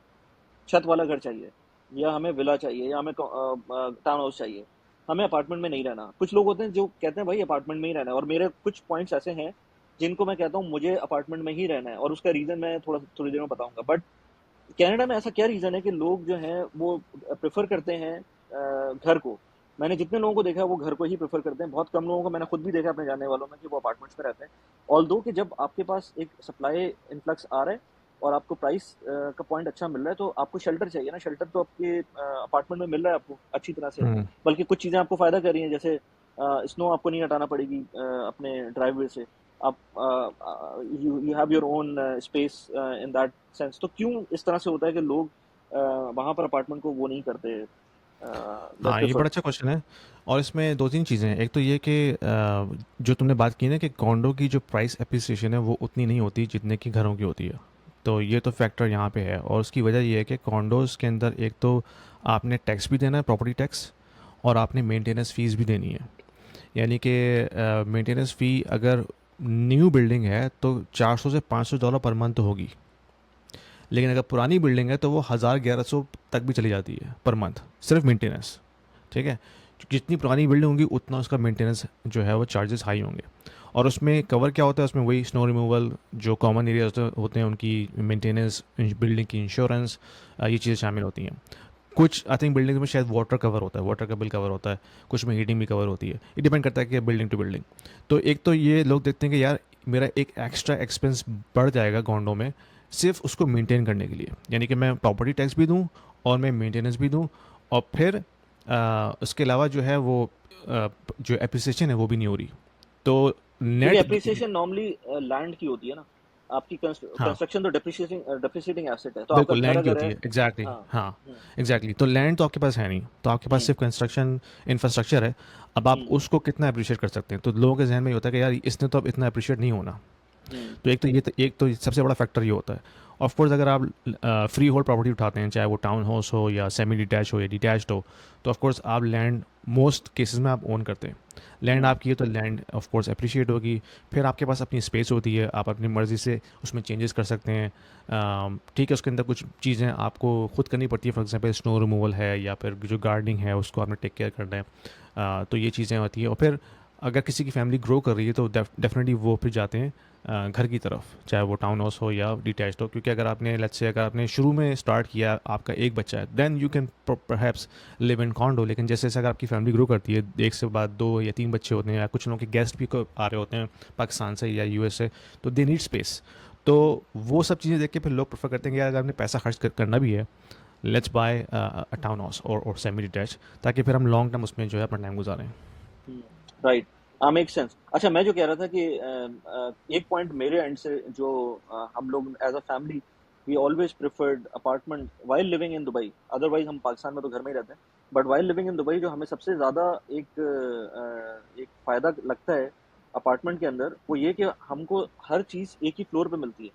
छत वाला घर चाहिए, या हमें विला चाहिए, या हमें टाउन हाउस चाहिए, हमें अपार्टमेंट में नहीं रहना। कुछ लोग होते हैं जो कहते हैं भाई अपार्टमेंट में ही रहना है, और मेरे कुछ पॉइंट्स ऐसे हैं जिनको मैं कहता हूँ मुझे अपार्टमेंट में ही रहना है, और उसका रीज़न मैं थोड़ी देर में बताऊंगा। बट कनाडा में ऐसा क्या रीज़न है कि लोग जो हैं वो प्रेफर करते हैं घर को। मैंने जितने लोगों को देखा है वो घर को ही प्रेफर करते हैं। बहुत कम लोगों को मैंने खुद भी देखा है अपने जानने वालों में कि वो अपार्टमेंट्स में रहते हैं। ऑल्दो कि जब आपके पास एक सप्लाई इन्फ्लक्स आ रहा है और आपको प्राइस का पॉइंट अच्छा मिल रहा है, तो आपको शेल्टर चाहिए ना। शेल्टर तो आपके अपार्टमेंट में मिल रहा है आपको अच्छी तरह से, हम्म। बल्कि कुछ चीज़ें आपको फ़ायदा कर रही हैं, जैसे स्नो आपको नहीं हटाना पड़ेगी अपने ड्राइववे से, आप you have your own space in that sense. तो क्यों इस तरह से होता है कि लोग वहाँ पर अपार्टमेंट को वो नहीं करते हाँ, ये प्रेफर? बड़ा अच्छा क्वेश्चन है। और इसमें दो तीन चीज़ें हैं। एक तो ये कि जो तुमने बात की ना कि कॉन्डो की जो प्राइस एप्रिसिएशन है वो उतनी नहीं होती जितने की घरों की होती है। तो ये तो फैक्टर यहाँ पे है, और उसकी वजह ये है कि कॉन्डोज़ के अंदर एक तो आपने टैक्स भी देना है, प्रॉपर्टी टैक्स, और आपने मेंटेनेंस फ़ीस भी देनी है। यानी कि मेंटेनेंस फ़ी अगर न्यू बिल्डिंग है तो 400 से $500 पर मंथ होगी, लेकिन अगर पुरानी बिल्डिंग है तो वो 1000-1100 तक भी चली जाती है पर मंथ, सिर्फ मेंटेनेंस। ठीक है, जितनी पुरानी बिल्डिंग होगी उतना उसका मेंटेनेंस जो है वो चार्जेस हाई होंगे। और उसमें कवर क्या होता है, उसमें वही स्नो रिमूवल, जो कॉमन एरियाज होते हैं उनकी मेंटेनेंस, बिल्डिंग की इंश्योरेंस, ये चीज़ें शामिल होती हैं। कुछ आई थिंक बिल्डिंग में शायद वाटर कवर होता है, वाटर का बिल कवर होता है, कुछ में हीटिंग भी कवर होती है। ये डिपेंड करता है कि बिल्डिंग टू बिल्डिंग। तो एक तो ये लोग देखते हैं कि यार मेरा एक एक्स्ट्रा एक्सपेंस बढ़ जाएगा कॉन्डो में सिर्फ उसको मेंटेन करने के लिए, यानी कि मैं प्रॉपर्टी टैक्स भी दूँ और मैं मेंटेनेंस भी दूँ, और फिर उसके अलावा जो है वो जो एप्रिसिएशन है वो भी नहीं हो रही। तो क्योंकि नेट, एप्रिसिएशन नॉर्मली लैंड की होती है ना, आपकी हाँ कंस्ट्रक्शन तो डेप्रिसिएटिंग डेप्रिसिएटिंग एसेट है, तो आपका बिल्कुल घर लैंड की अगर होती है। है, एग्जैक्टली हाँ। हाँ। हम्म। एग्जैक्टली, तो लैंड तो आपके पास है नहीं, तो आपके पास हम्म। सिर्फ कंस्ट्रक्शन इंफ्रास्ट्रक्चर है। अब आप हम्म। उसको कितना अप्रिशिएट कर सकते हैं, तो लोगों के जहन में ये होता है कि यार इसने तो अब इतना अप्रिशिएट नहीं होना। हम्म। तो एक तो सबसे बड़ा फैक्टर ये होता है। ऑफ कोर्स अगर आप फ्री होल्ड प्रॉपर्टी उठाते हैं, चाहे वो टाउन हाउस हो या सेमी डिटैच हो या डिटैच्ड हो, तो ऑफ कोर्स आप लैंड मोस्ट केसेस में आप ओन करते हैं। लैंड हम्म। आपकी है तो लैंड ऑफ कोर्स अप्रिशिएट होगी। फिर आपके पास अपनी स्पेस होती है, आप अपनी मर्ज़ी से उसमें चेंजेस कर सकते हैं। ठीक है, उसके अंदर कुछ चीज़ें आपको खुद करनी पड़ती है, फॉर एग्जांपल स्नो रिमूवल है या फिर जो गार्डनिंग है उसको आपने टेक केयर करना है। तो ये चीज़ें होती हैं। और फिर अगर किसी की फैमिली ग्रो कर रही है तो डेफिनेटली वो फिर जाते हैं घर की तरफ, चाहे वो टाउन हाउस हो या डिटैच्ड हो। क्योंकि अगर आपने लेट्स से अगर आपने शुरू में स्टार्ट किया, आपका एक बच्चा है, then you can perhaps live in condo. लेकिन जैसे जैसे अगर आपकी फैमिली ग्रो करती है, एक से बाद 2 या 3 बच्चे होते हैं, या कुछ लोगों के गेस्ट भी आ रहे होते हैं पाकिस्तान से या यूएस से, तो दे नीड स्पेस। तो वो सब चीज़ें देख के फिर लोग प्रेफर करते हैं कि यार अगर आपने पैसा खर्च करना भी है, let's buy a town house और सेमी डिटैच, ताकि फिर हम लॉन्ग टर्म उसमें जो है अपना टाइम गुजारें। राइट। हाँ, मेक सेंस। अच्छा, मैं जो कह रहा था कि एक पॉइंट मेरे एंड से जो हम लोग as a family we always preferred apartment while living in Dubai. Otherwise हम पाकिस्तान में तो घर में ही रहते हैं, but while living in Dubai जो हमें सबसे ज़्यादा एक फ़ायदा लगता है अपार्टमेंट के अंदर, वो ये कि हमको हर चीज़ एक ही फ्लोर पे मिलती है।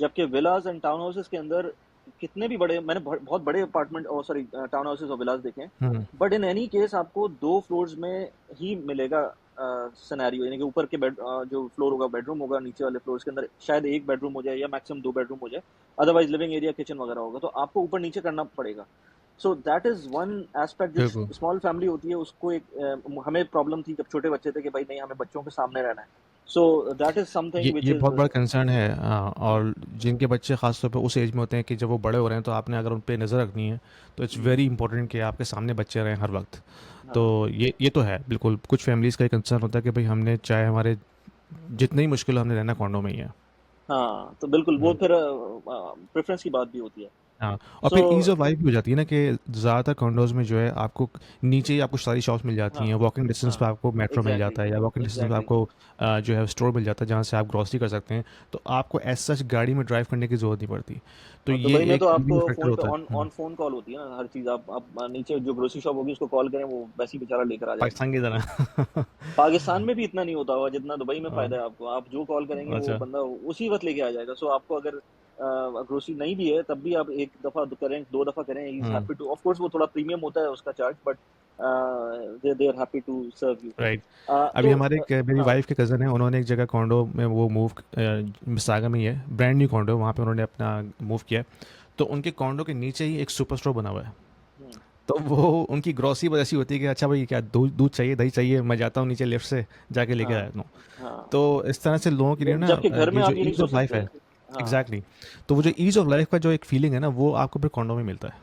जबकि विलाज एंड टाउन हाउसेस के अंदर कितने भी बड़े, मैंने बहुत बड़े अपार्टमेंट और सॉरी टाउन हाउसेस और विलाज देखे हैं, हम्म। बट इन एनी केस आपको 2 फ्लोर्स में ही मिलेगा सिनेरियो, यानी कि ऊपर के बेड जो फ्लोर होगा बेडरूम होगा, नीचे वाले फ्लोर्स के अंदर शायद एक बेडरूम हो जाए या मैक्सिमम 2 बेडरूम हो जाए, अदरवाइज लिविंग एरिया किचन वगैरह होगा, तो आपको ऊपर नीचे करना पड़ेगा। So that is one aspect. जो बिल्कुल, स्मॉल फैमिली होती है उसको एक हमें प्रॉब्लम थी जब छोटे बच्चे थे कि भाई नहीं, हमें बच्चों के सामने रहना है। So that is something which ये इज। बहुत बड़ा कंसर्न है। और जिनके बच्चे खासतौर पे उस एज में होते हैं कि जब वो बड़े हो रहे हैं, तो आपने अगर उन पे नज़र रखनी है तो इट्स वेरी इंपॉर्टेंट कि आपके सामने बच्चे रहें हर वक्त। तो हाँ। ये तो है बिल्कुल। कुछ फैमिलीज़ का कंसर्न होता है कि भाई हमने चाहे हमारे जितनी ही मुश्किल हो, हमने रहना कॉन्डो में ही है। हाँ, तो बिल्कुल वो हम्म। फिर प्रेफरेंस की बात भी होती है। हाँ, और सो फिर ईज़ ऑफ लाइफ भी हो जाती है ना कि ज़्यादातर कॉन्डोज में जो है आपको नीचे ही आपको सारी शॉप्स मिल जाती हाँ। हैं, वॉकिंग डिस्टेंस हाँ। पे आपको मेट्रो मिल एग्जैक्टली। जाता है, या वॉकिंग डिस्टेंस पे एग्जैक्टली। आपको जो है स्टोर मिल जाता है जहाँ से आप ग्रॉसरी कर सकते हैं। तो आपको एज सच गाड़ी में ड्राइव करने की ज़रूरत नहीं पड़ती। तो और ये दुबई में तो एक ये भी आपको फैक्टर फोन पे होता है। ऑन ऑन फोन कॉल होती है ना, हर चीज। आप नीचे जो ग्रोसरी शॉप होगी उसको कॉल करें, वो वैसे ही बेचारा लेकर आ जाएगा। पाकिस्तान की तरह। पाकिस्तान में भी इतना नहीं होता होगा जितना दुबई में हाँ, फायदा है आपको। आप जो कॉल करेंगे वो अच्छा। बंदा उसी वक्त लेके आ जाएगा। सो आपको अगर ग्रोसरी नहीं भी है तब भी आप एक दफा करें, 2 दफा करें, he is hmm. Happy to. Of course वो थोड़ा प्रीमियम होता है उसका charge, but they are happy to serve you. Right. अभी तो हमारे मेरी हाँ। वाइफ के कज़न है, उन्होंने एक जगह कॉन्डो में वो मूव, मिसागा में ही है, ब्रांड न्यू कॉन्डो, वहाँ पे उन्होंने अपना मूव किया है। तो उनके कॉन्डो के नीचे ही एक सुपर स्टोर बना हुआ है। हम्म। तो वो उनकी ग्रॉसरी बस ऐसी होती है कि अच्छा भाई क्या दूध दूध चाहिए, दही चाहिए, मैं जाता हूँ नीचे लिफ्ट से जाके लेके हाँ। आया हूँ। हाँ। तो इस तरह से लोगों के लिए ना जबकि घर में ये जो आप ये नहीं ईज़ सोच ऑफ लाइफ सकते। है, हाँ। Exactly exactly। तो वो जो ईज़ ऑफ लाइफ का जो एक फीलिंग है ना, वो आपको फिर कॉन्डो में मिलता है।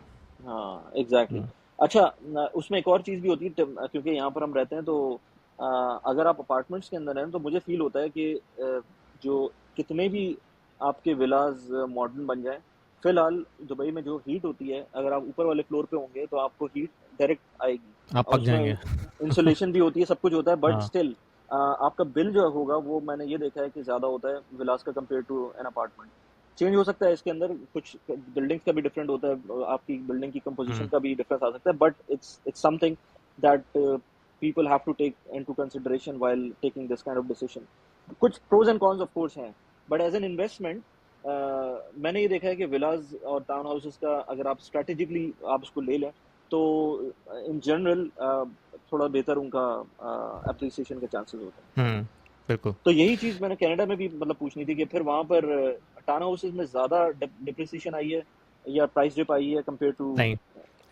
हाँ, एग्जैक्टली। हम्म। अच्छा, उसमें एक और चीज़ भी होती है, क्योंकि यहाँ पर हम रहते हैं तो अगर आप अपार्टमेंट्स के अंदर हैं तो मुझे फील होता है कि जो कितने भी आपके विलाज मॉडर्न बन जाएं, फिलहाल दुबई में जो हीट होती है, अगर आप ऊपर वाले फ्लोर पे होंगे तो आपको हीट डायरेक्ट आएगी आप और पक जाएंगे। उसमें इंसुलेशन भी होती है, सब कुछ होता है, बट हाँ स्टिल आपका बिल जो होगा वो मैंने ये देखा है कि ज़्यादा होता है विलास का compare to an apartment. Change हो सकता है इसके अंदर, कुछ बिल्डिंग्स का भी डिफरेंट होता है, आपकी बिल्डिंग की कंपोजिशन का भी डिफरेंस आ सकता है, but it's something that people have to take into consideration while taking this kind of decision. कुछ pros and cons of course हैं, but as an investment मैंने ये देखा है कि विलाज और टाउन हाउसेस का अगर आप स्ट्रेटेजिकली आप उसको ले लें तो इन जनरल थोड़ा बेहतर उनका अप्रिसिएशन के चांसेस होते हैं। बिल्कुल। तो यही चीज मैंने कनाडा में भी मतलब पूछनी थी कि फिर वहां पर टाउन हाउसेस में ज्यादा डिप्रिसिएशन आई है या प्राइस डिप आई है कंपेयर टू। नहीं,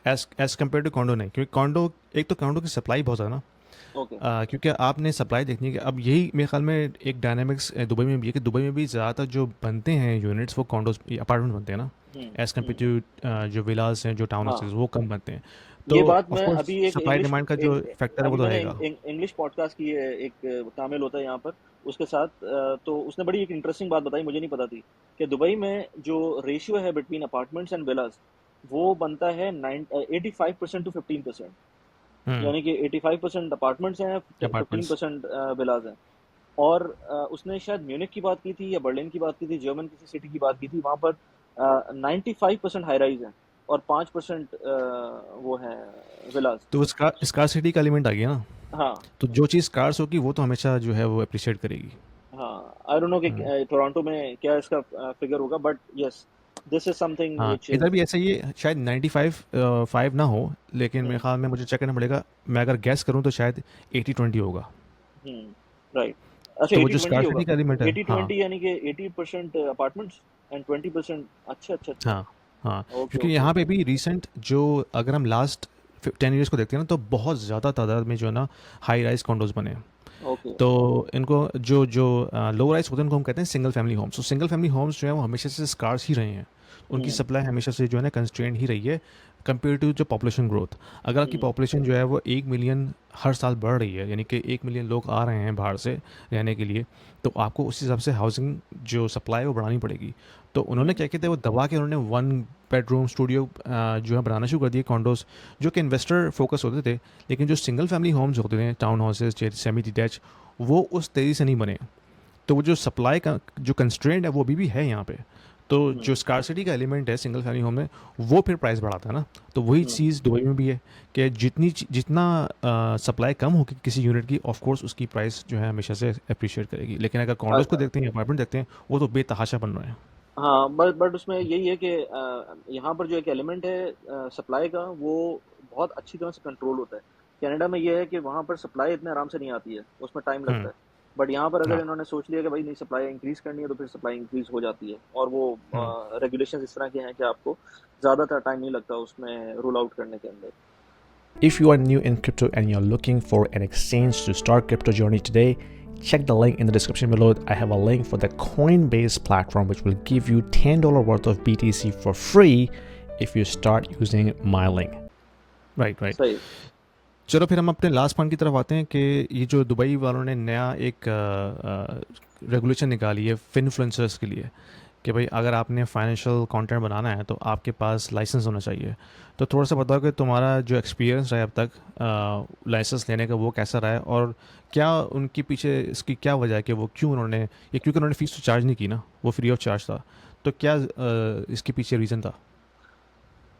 एज कम्पेयर टू कॉन्डो नहीं, क्योंकि कॉन्डो, एक तो कॉन्डो की सप्लाई बहुत ज़्यादा ना, ओके। क्योंकि आपने सप्लाई देखनी है कि अब यही मेरे ख्याल में एक डायनामिक्स दुबई में भी है कि दुबई में भी ज़्यादातर जो बनते हैं यूनिट्स वो कॉन्डोज अपार्टमेंट बनते हैं ना, एज़ कम्पेयर टू जो विलास हैं जो टाउन हाँ, हाउसेज वो कम बनते हैं। ये तो बात ऑफ मैं कोर्स अभी एक सप्लाई इंग्लिश डिमांड का जो फैक्टर है वो अभी तो मैंने रहेगा। इंग्लिश पॉडकास्ट की है, एक तामिल होता है यहाँ पर उसके साथ, तो उसने बड़ी एक इंटरेस्टिंग बात बताई, मुझे नहीं पता थी, कि दुबई में जो रेशियो है बिटवीन अपार्टमेंट्स एंड विलास वो बनता है 85% टू 15%, यानी कि 85% अपार्टमेंट्स हैं, अपार्टमेंट्स 15% विलास हैं। और उसने शायद म्यूनिक की बात की थी या बर्लिन की बात की थी, जर्मन किसी सिटी की बात की थी, वहां पर 95% हाई राइज है और 5% वो है विलास। तो उसका स्कार्सिटी का एलिमेंट आ गया ना, हाँ तो जो चीज़ स्कार्स होगी वो तो हमेशा जो है वो अप्रिशिएट करेगी। हाँ, आई डोंट नो कि टोरंटो में क्या इसका फिगर होगा, but yes this is something हाँ, व्हिच इधर इज। भी ऐसा ही है, शायद 95 ना हो, लेकिन मेरे ख्याल में मुझे चेक करना पड़ेगा, मैं अगर गैस करूँ तो शायद 80-20 होगा। राइट। अच्छा, तो वो एटी जो ट्वेंटी होगा। स्कार्सिटी का एलिमेंट है, एटी हाँ ट्वेंटी यानी कि 80% अपार्टमेंट्स एंड 20%। अच्छा अच्छा अच्छा। हाँ हाँ, ओके क्योंकि ओके यहाँ पे ओके भी रिसेंट जो, अगर हम लास्ट 10 ईयर्स को देखते हैं ना, तो बहुत ज़्यादा तादाद में जो है ना हाई राइज कॉन्डोज बने हैं। ओके। तो इनको जो जो लो राइज होते हैं उनको हम कहते हैं सिंगल फैमिली होम्स। तो सिंगल फैमिली होम्स जो है वो हमेशा से स्कार्स ही रहे हैं, उनकी हम्म सप्लाई हमेशा से जो है ना कंस्ट्रेंड ही रही है कंपेयर टू जो पॉपुलेशन ग्रोथ। अगर आपकी हम्म पॉपुलेशन जो है वो 1 मिलियन हर साल बढ़ रही है, यानी कि 1 मिलियन लोग आ रहे हैं बाहर से रहने के लिए, तो आपको उस हिसाब से हाउसिंग जो सप्लाई है वो बढ़ानी पड़ेगी। तो उन्होंने क्या कहते हैं, वो दबा के उन्होंने 1 बेडरूम स्टूडियो जो है बनाना शुरू कर दिए कॉन्डोज, जो कि इन्वेस्टर फोकस होते थे। लेकिन जो सिंगल फैमिली होम्स होते थे, टाउन हाउसेज, सेमी डिटैच, वो उस तेज़ी से नहीं बने। तो वो जो सप्लाई का जो कंस्ट्रेंट है वो अभी भी है यहाँ पे। तो जो हम्म स्कार्सिटी का एलिमेंट है सिंगल फैमिली होम में, वो फिर प्राइस बढ़ाता है ना। तो वही हम्म चीज़ दुबई में भी है कि जितना सप्लाई कम होगी किसी यूनिट की, ऑफ कोर्स उसकी प्राइस जो है हमेशा से अप्रिशिएट करेगी। लेकिन अगर कॉन्डोज को देखते हैं, अपार्टमेंट देखते हैं, वो तो बेतहाशा बन रहे हैं। हाँ, बट उसमें यही है कि यहाँ पर जो एक एलिमेंट है सप्लाई का, वो बहुत अच्छी तरह से कंट्रोल होता है। कनाडा में ये है कि वहाँ पर सप्लाई इतने आराम से नहीं आती है, उसमें टाइम लगता हम्म। है। बट यहाँ पर अगर हाँ। इन्होंने सोच लिया कि भाई नहीं सप्लाई इंक्रीज करनी है तो फिर सप्लाई इंक्रीज हो जाती है, और वो हम्म। रेगुलेशन इस तरह के हैं कि आपको ज़्यादातर टाइम नहीं लगता उसमें रोल आउट करने के अंदर। If you are new in crypto and you're looking for an exchange to start crypto journey today, check the link in the description below. I have a link for the Coinbase platform which will give you $10 worth of BTC for free if you start using MyLink. Right right. सही। चलो फिर हम अपने last point की तरफ आते हैं कि ये जो दुबई वालों ने नया एक रेगुलेशन निकाली है फिनफ्लुएंसर्स के लिए, कि भाई अगर आपने फाइनेंशियल कंटेंट बनाना है तो आपके पास लाइसेंस होना चाहिए। तो थोड़ा सा बताओ कि तुम्हारा जो एक्सपीरियंस रहा है अब तक लाइसेंस लेने का, वो कैसा रहा है, और क्या उनके पीछे इसकी क्या वजह है कि वो क्यों उन्होंने ये, क्योंकि उन्होंने फ़ीस तो चार्ज नहीं की ना, वो फ्री ऑफ चार्ज था। तो क्या इसके पीछे रीज़न था?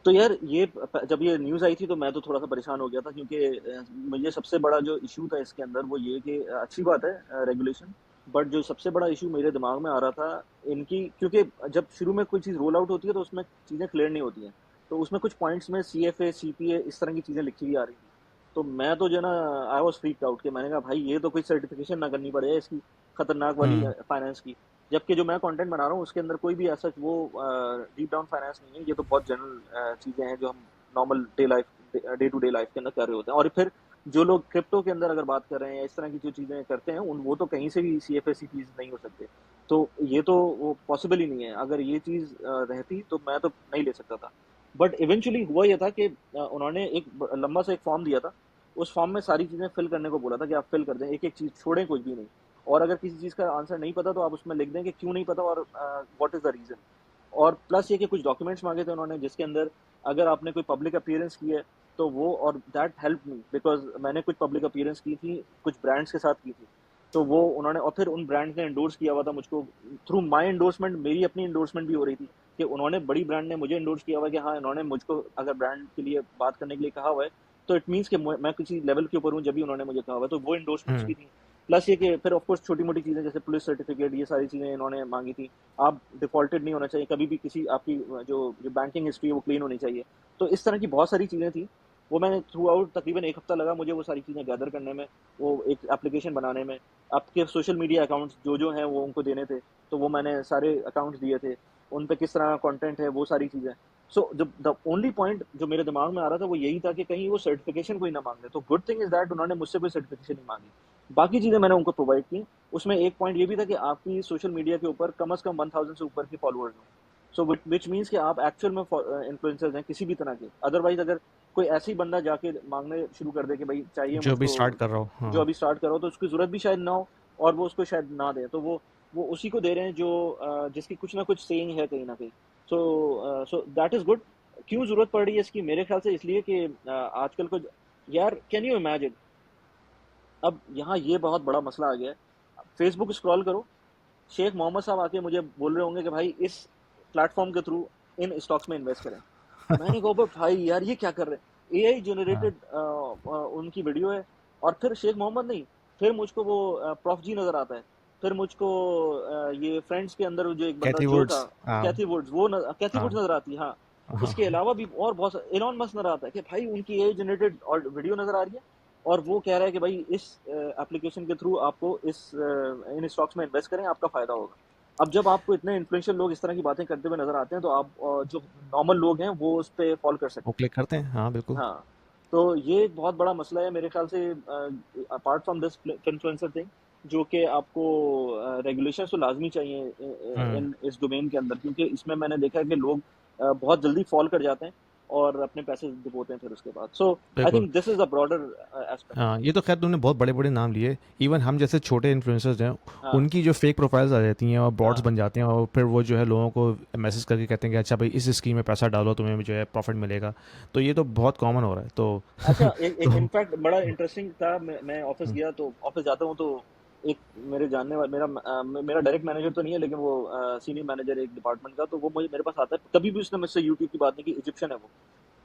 तो यार ये जब ये न्यूज़ आई थी तो मैं तो थोड़ा सा परेशान हो गया था, क्योंकि मुझे सबसे बड़ा जो इशू था इसके अंदर वो ये कि अच्छी बात है रेगुलेशन, बट जो सबसे बड़ा इशू मेरे दिमाग में आ रहा था इनकी, क्योंकि जब शुरू में कोई चीज़ रोल आउट होती है तो उसमें चीज़ें क्लियर नहीं होती हैं, तो उसमें कुछ पॉइंट्स में CFA CPA इस तरह की चीज़ें लिखी हुई आ रही थी। तो मैं तो जो है ना आई वॉज फ्रीक्ड आउट, कि मैंने कहा भाई ये तो कोई सर्टिफिकेशन ना करनी पड़े इसकी खतरनाक वाली हम्म। फाइनेंस की, जबकि जो मैं कंटेंट बना रहा हूँ उसके अंदर कोई भी ऐसा वो डीप डाउन फाइनेंस नहीं है, ये तो बहुत जनरल चीज़ें हैं जो हम normal day to day life के अंदर कर रहे होते हैं। और फिर जो लोग क्रिप्टो के अंदर अगर बात कर रहे हैं या इस तरह की जो चीज़ें करते हैं उन वो तो कहीं से भी CFA CPA नहीं हो सकते। तो ये तो वो पॉसिबल ही नहीं है, अगर ये चीज़ रहती तो मैं तो नहीं ले सकता था। बट इवेंचुअली हुआ ये था कि उन्होंने एक लंबा सा एक फॉर्म दिया था, उस फॉर्म में सारी चीज़ें फिल करने को बोला था कि आप फिल कर दें, एक एक चीज़ छोड़ें कुछ भी नहीं। और अगर किसी चीज़ का आंसर नहीं पता तो आप उसमें लिख दें कि क्यों नहीं पता और व्हाट इज़ द रीज़न। और प्लस ये कि कुछ डॉक्यूमेंट्स मांगे थे उन्होंने जिसके अंदर अगर आपने कोई पब्लिक अपीयरेंस की है तो वो और दैट हेल्प मी बिकॉज मैंने कुछ पब्लिक अपीयरेंस की थी कुछ ब्रांड्स के साथ की थी, तो वो उन्होंने और फिर उन ब्रांड्स ने एंडोर्स किया हुआ था मुझको थ्रू माय एंडोर्समेंट, मेरी अपनी एंडोर्समेंट भी हो रही थी कि उन्होंने बड़ी ब्रांड ने मुझे एंडोर्स किया हुआ कि हाँ इन्होंने मुझको अगर ब्रांड के लिए बात करने के लिए कहा हुआ है तो इट मीन्स कि मैं किसी लेवल के ऊपर हूँ जब भी उन्होंने मुझे कहा हुआ है, तो वो एंडोर्समेंट्स भी थी। प्लस ये कि फिर ऑफकोर्स छोटी मोटी चीज़ें जैसे पुलिस सर्टिफिकेट ये सारी चीज़ें इन्होंने मांगी थी। आप डिफॉल्टेड नहीं होना चाहिए कभी भी, किसी आपकी जो जो बैंकिंग हिस्ट्री है वो क्लीन होनी चाहिए। तो इस तरह की बहुत सारी चीज़ें थी, वो मैंने थ्रू आउट तकरीबन 1 हफ्ता लगा मुझे वो सारी चीज़ें गैदर करने में, वो एक एप्लीकेशन बनाने में। आपके सोशल मीडिया अकाउंट्स जो हैं वो उनको देने थे, तो वो मैंने सारे अकाउंट्स दिए थे, उन पे किस तरह का कंटेंट है वो सारी चीज़ें। सो द ओनली पॉइंट जो मेरे दिमाग में आ रहा था वो यही था कि कहीं वो सर्टिफिकेशन कोई ना मांग ले, तो गुड थिंग इज दैट उन्होंने मुझसे कोई सर्टिफिकेशन नहीं मांगी। बाकी चीज़ें मैंने उनको प्रोवाइड की। उसमें एक पॉइंट ये भी था कि आपकी सोशल मीडिया के ऊपर कम से कम 1000 से ऊपर के फॉलोअर्स हों, सो विच मीन्स कि आप एक्चुअल में इन्फ्लुएंसर्स हैं किसी भी तरह के। अदरवाइज अगर कोई ऐसी बंदा जाके मांगने शुरू कर दे कि भाई चाहिए जो भी मुझको, स्टार्ट कर रहा हो, जो हाँ। अभी स्टार्ट करो, तो उसकी जरूरत भी शायद ना हो और वो उसको शायद ना दे, तो वो उसी को दे रहे हैं जो जिसकी कुछ ना कुछ सेइंग है कहीं ना कहीं। So that is good. क्यों जरूरत पड़ रही है इसकी? मेरे ख्याल से इसलिए कि आजकल को यार कैन यू इमेजिन, अब यहाँ ये बहुत बड़ा मसला आ गया है। फेसबुक स्क्रॉल करो, शेख मोहम्मद साहब आके मुझे बोल रहे होंगे कि भाई इस प्लेटफॉर्म के थ्रू इन स्टॉक्स में इन्वेस्ट करें। मैंने कहा भाई यार ये क्या कर रहे हैं, एआई हाँ, जनरेटेड उनकी वीडियो है। और फिर शेख मोहम्मद नहीं, फिर मुझको वो प्रॉफ जी नजर आता है, फिर मुझको ये फ्रेंड्स के अंदर जो एक बंदा कैथी जो था वुड्स, हाँ। कैथी वुड्स, वो कैथी हाँ, वुड्स नजर आती है, हाँ। इसके हाँ, अलावा भी और बहुत एलॉन मस्क नजर आता है कि भाई उनकी एआई जनरेटेड और वीडियो नजर आ रही है, और वो कह रहा है कि भाई इस एप्लीकेशन के थ्रू आपको इन स्टॉक्स में इन्वेस्ट करें, आपका फायदा होगा। अब जब आपको इतने इन्फ्लुएंशियल लोग इस तरह की बातें करते हुए नजर आते हैं, तो आप जो नॉर्मल लोग हैं वो उस पर फॉलो कर वो सकते क्लिक करते हैं, हाँ हैं। बिल्कुल। हाँ, तो ये एक बहुत बड़ा मसला है मेरे ख्याल से, apart from this influencer thing, जो कि आपको रेगुलेशन तो लाजमी चाहिए हम्म इन इस डोमेन के अंदर, क्योंकि इसमें मैंने देखा है कि लोग बहुत जल्दी फॉल कर जाते हैं और अपने पैसे डुबोते हैं फिर उसके बाद। सो आई बिल्कुल। Think this is a broader aspect. हाँ, ये तो खैर तुमने बहुत बड़े बड़े नाम लिए। इवन हम जैसे छोटे इन्फ्लुएंसर्स हैं, हाँ उनकी जो फेक प्रोफाइल्स आ जाती हैं और बॉट्स हाँ बन जाते हैं, और फिर वो जो है लोगों को मैसेज करके कहते हैं कि अच्छा भाई इस स्कीम में पैसा डालो, तुम्हें जो है प्रॉफिट मिलेगा। तो ये तो बहुत कॉमन हो रहा है, तो अच्छा, एक तो इनफैक्ट बड़ा इंटरेस्टिंग था। मैं ऑफिस गया, तो ऑफिस जाता हूँ तो एक मेरे जानने वाला, मेरा डायरेक्ट मैनेजर तो नहीं है लेकिन वो सीनियर मैनेजर एक डिपार्टमेंट का, तो वो मुझे मेरे पास आता है। कभी भी उसने मुझसे यूट्यूब की बात नहीं की, इजिप्शियन है वो,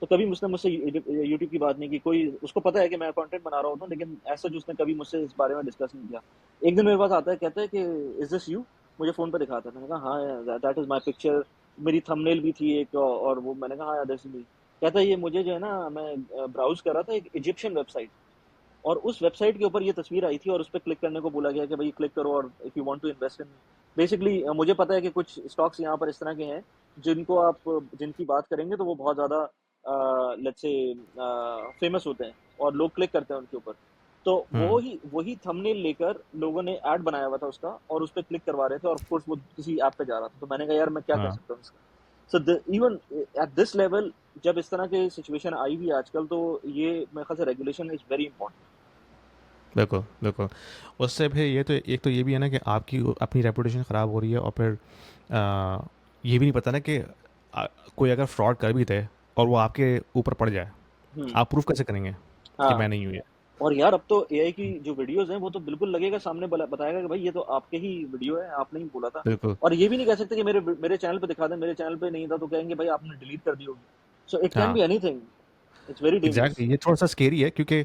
तो कभी उसने मुझसे यूट्यूब की बात नहीं की। कोई उसको पता है कि मैं कंटेंट बना रहा होता हूँ, लेकिन ऐसा जो उसने कभी मुझसे इस बारे में डिस्कस नहीं किया। एक दिन मेरे पास आता है, कहता है कि इज दिस यू, मुझे फोन पे दिखाता है। मैंने कहा हाँ दैट इज माई पिक्चर, मेरी थंबनेल भी थी एक, और वो मैंने कहा हाँ दैट्स मी। कहता है ये मुझे जो है ना, मैं ब्राउज कर रहा था एक इजिप्शियन वेबसाइट, और उस वेबसाइट के ऊपर ये तस्वीर आई थी और उस पर क्लिक करने को बोला गया कि भाई क्लिक करो और if you want to invest in. Basically मुझे पता है कि कुछ स्टॉक्स यहाँ पर इस तरह के हैं जिनको आप जिनकी बात करेंगे तो वो बहुत ज़्यादा लेट्स से फेमस होते हैं और लोग क्लिक करते हैं उनके ऊपर। तो हम्म वही थंबनेल लेकर लोगों ने ऐड बनाया हुआ था उसका, और उस पर क्लिक करवा रहे थे, और ऑफ कोर्स वो किसी ऐप पे जा रहा था। तो मैंने कहा यार मैं क्या कर हाँ, सकता हूँ इसका। So even at this level, जब इस तरह की सिचुएशन आई हुई है आजकल, तो ये मेरे ख्याल से रेगुलेशन इज वेरी इंपॉर्टेंट। बिल्कुल बिल्कुल। उससे फिर ये तो एक तो ये भी है ना कि आपकी अपनी रेपुटेशन ख़राब हो रही है, और फिर ये भी नहीं पता ना कि कोई अगर फ्रॉड कर भी दे और वो आपके ऊपर पड़ जाए, हम्म। आप प्रूफ कैसे करेंगे कि मैं हाँ, नहीं हूँ ये? और यार अब तो एआई की जो वीडियोस हैं वो तो बिल्कुल लगेगा सामने, बताएगा कि भाई ये तो आपके ही वीडियो है, आपने ही बोला था। बिल्कुल। और ये भी नहीं कह सकते कि मेरे चैनल पे दिखा दें, मेरे चैनल पे नहीं था तो कहेंगे भाई आपने डिलीट कर दी होगी। सो इट कैन हाँ, be anything, it's very dangerous. Exactly, ये थोड़ा सा स्केरी है क्योंकि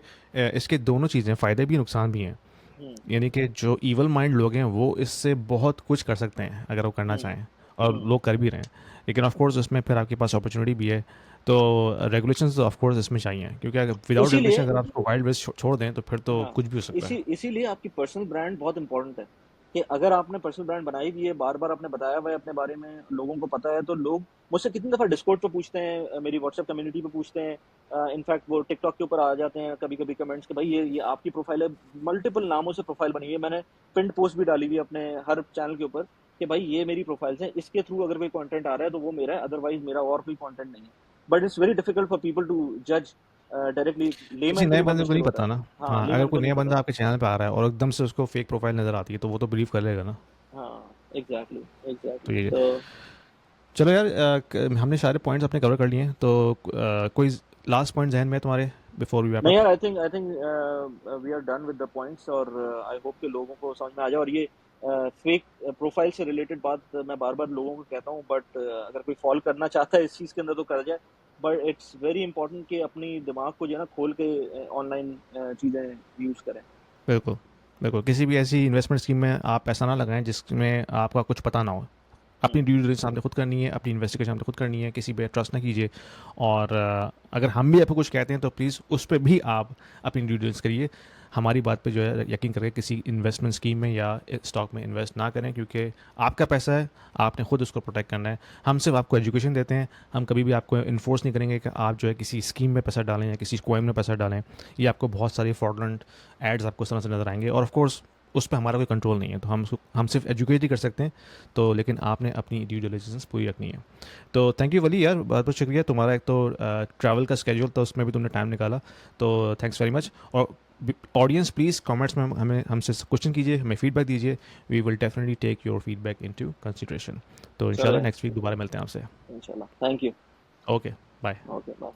इसके दोनों चीज़ें, फ़ायदे भी नुकसान भी हैं। हम्म यानी कि जो इवल माइंड लोग हैं वो इससे बहुत कुछ कर सकते हैं अगर वो करना हम्म चाहें, और हम्म लोग कर भी रहे हैं। लेकिन ऑफ कोर्स उसमें फिर आपके पास अपॉर्चुनिटी भी है। तो रेगुलेशंस तो ऑफ कोर्स इसमें चाहिए, क्योंकि अगर विदाउट रेगुलेशन इसीलिए, अगर आप उसको वाइल्ड वेस्ट छोड़ दें तो फिर तो हाँ, कुछ भी हो सकता है। इसीलिए आपकी पर्सनल ब्रांड बहुत इंपॉर्टेंट है। कि अगर आपने पर्सनल ब्रांड बनाई भी है, बार बार आपने बताया हुआ है अपने बारे में, लोगों को पता है, तो लोग मुझसे कितनी दफा डिस्कॉर्ड पे पूछते हैं, मेरी व्हाट्सएप कम्युनिटी पे पूछते हैं, इनफैक्ट वो टिकटॉक के ऊपर आ जाते हैं कभी कभी कमेंट्स के, भाई ये आपकी प्रोफाइल है, मल्टीपल नामों से प्रोफाइल बनी हुई है, मैंने पिंड पोस्ट भी डाली हुई है अपने हर चैनल के ऊपर कि भाई ये मेरी प्रोफाइल्स है, इसके थ्रू अगर कोई कंटेंट आ रहा है तो वो मेरा है, अदरवाइज मेरा और कोई कंटेंट नहीं है। But it's very difficult for people to जज डायरेक्टली। किसी लेमैन के नए लिए बहुत बंदे को मुश्किल नहीं होता पता है। ना। हाँ, हाँ, अगर लेमैन कोई को नहीं नया पता। बंदा आपके चैनल पे आ रहा है और एकदम से उसको फेक प्रोफाइल नज़र आती है तो वो तो बिलीव कर लेगा ना। हाँ, एग्जैक्टली तो एग्जैक्टली। ये, तो चलो यार, हमने सारे पॉइंट्स अपने कवर कर लिए हैं, तो कोई लास्ट पॉइंट जहन में तुम्हारे बिफोर वी रैप नहीं अप? यार, I think we are done with the points, और आई होप कि लोगों को समझ में आ जाए। और ये फेक प्रोफाइल से रिलेटेड बात मैं बार बार लोगों को कहता हूँ, बट अगर कोई फॉल करना चाहता है इस चीज़ के अंदर तो कर जाए, बट इट्स वेरी इंपॉर्टेंट कि अपनी दिमाग को जो है ना खोल के ऑनलाइन चीज़ें यूज़ करें। बिल्कुल बिल्कुल, किसी भी ऐसी इन्वेस्टमेंट स्कीम में आप पैसा ना लगाएं जिसमें आपका कुछ पता ना हो। अपनी ड्यू डिलिजेंस आपने खुद करनी है, अपनी इन्वेस्टिगेशन आपने खुद करनी है, किसी पे ट्रस्ट ना कीजिए। और अगर हम भी आपको कुछ कहते हैं तो प्लीज़ उस पर भी आप अपनी ड्यू डिलिजेंस करिए। हमारी बात पे जो है यकीन करके किसी इन्वेस्टमेंट स्कीम में या स्टॉक में इन्वेस्ट ना करें, क्योंकि आपका पैसा है, आपने खुद उसको प्रोटेक्ट करना है। हम सिर्फ आपको एजुकेशन देते हैं, हम कभी भी आपको इन्फोर्स नहीं करेंगे कि आप जो है किसी स्कीम में पैसा डालें या किसी कॉइन में पैसा डालें। ये आपको बहुत सारी फ्रॉडलेंट एड्स आपको उस तरह से नजर आएंगे, और ऑफ कोर्स उस पर हमारा कोई कंट्रोल नहीं है, तो हम सिर्फ एजुकेट ही कर सकते हैं। तो लेकिन आपने अपनी ड्यू डिलिजेंस पूरी रखनी है। तो थैंक यू वली यार, बहुत बहुत शुक्रिया। तुम्हारा एक तो ट्रैवल का स्केड्यूल था, उसमें भी तुमने टाइम निकाला, तो थैंक्स वेरी मच। और ऑडियंस प्लीज़ कमेंट्स में हमें हमसे क्वेश्चन कीजिए, हमें फीडबैक दीजिए। We will definitely take your feedback into consideration. तो इंशाल्लाह चलें, नेक्स्ट वीक दोबारा मिलते हैं आपसे। इंशाल्लाह। Thank you. Okay, bye. Okay, bye.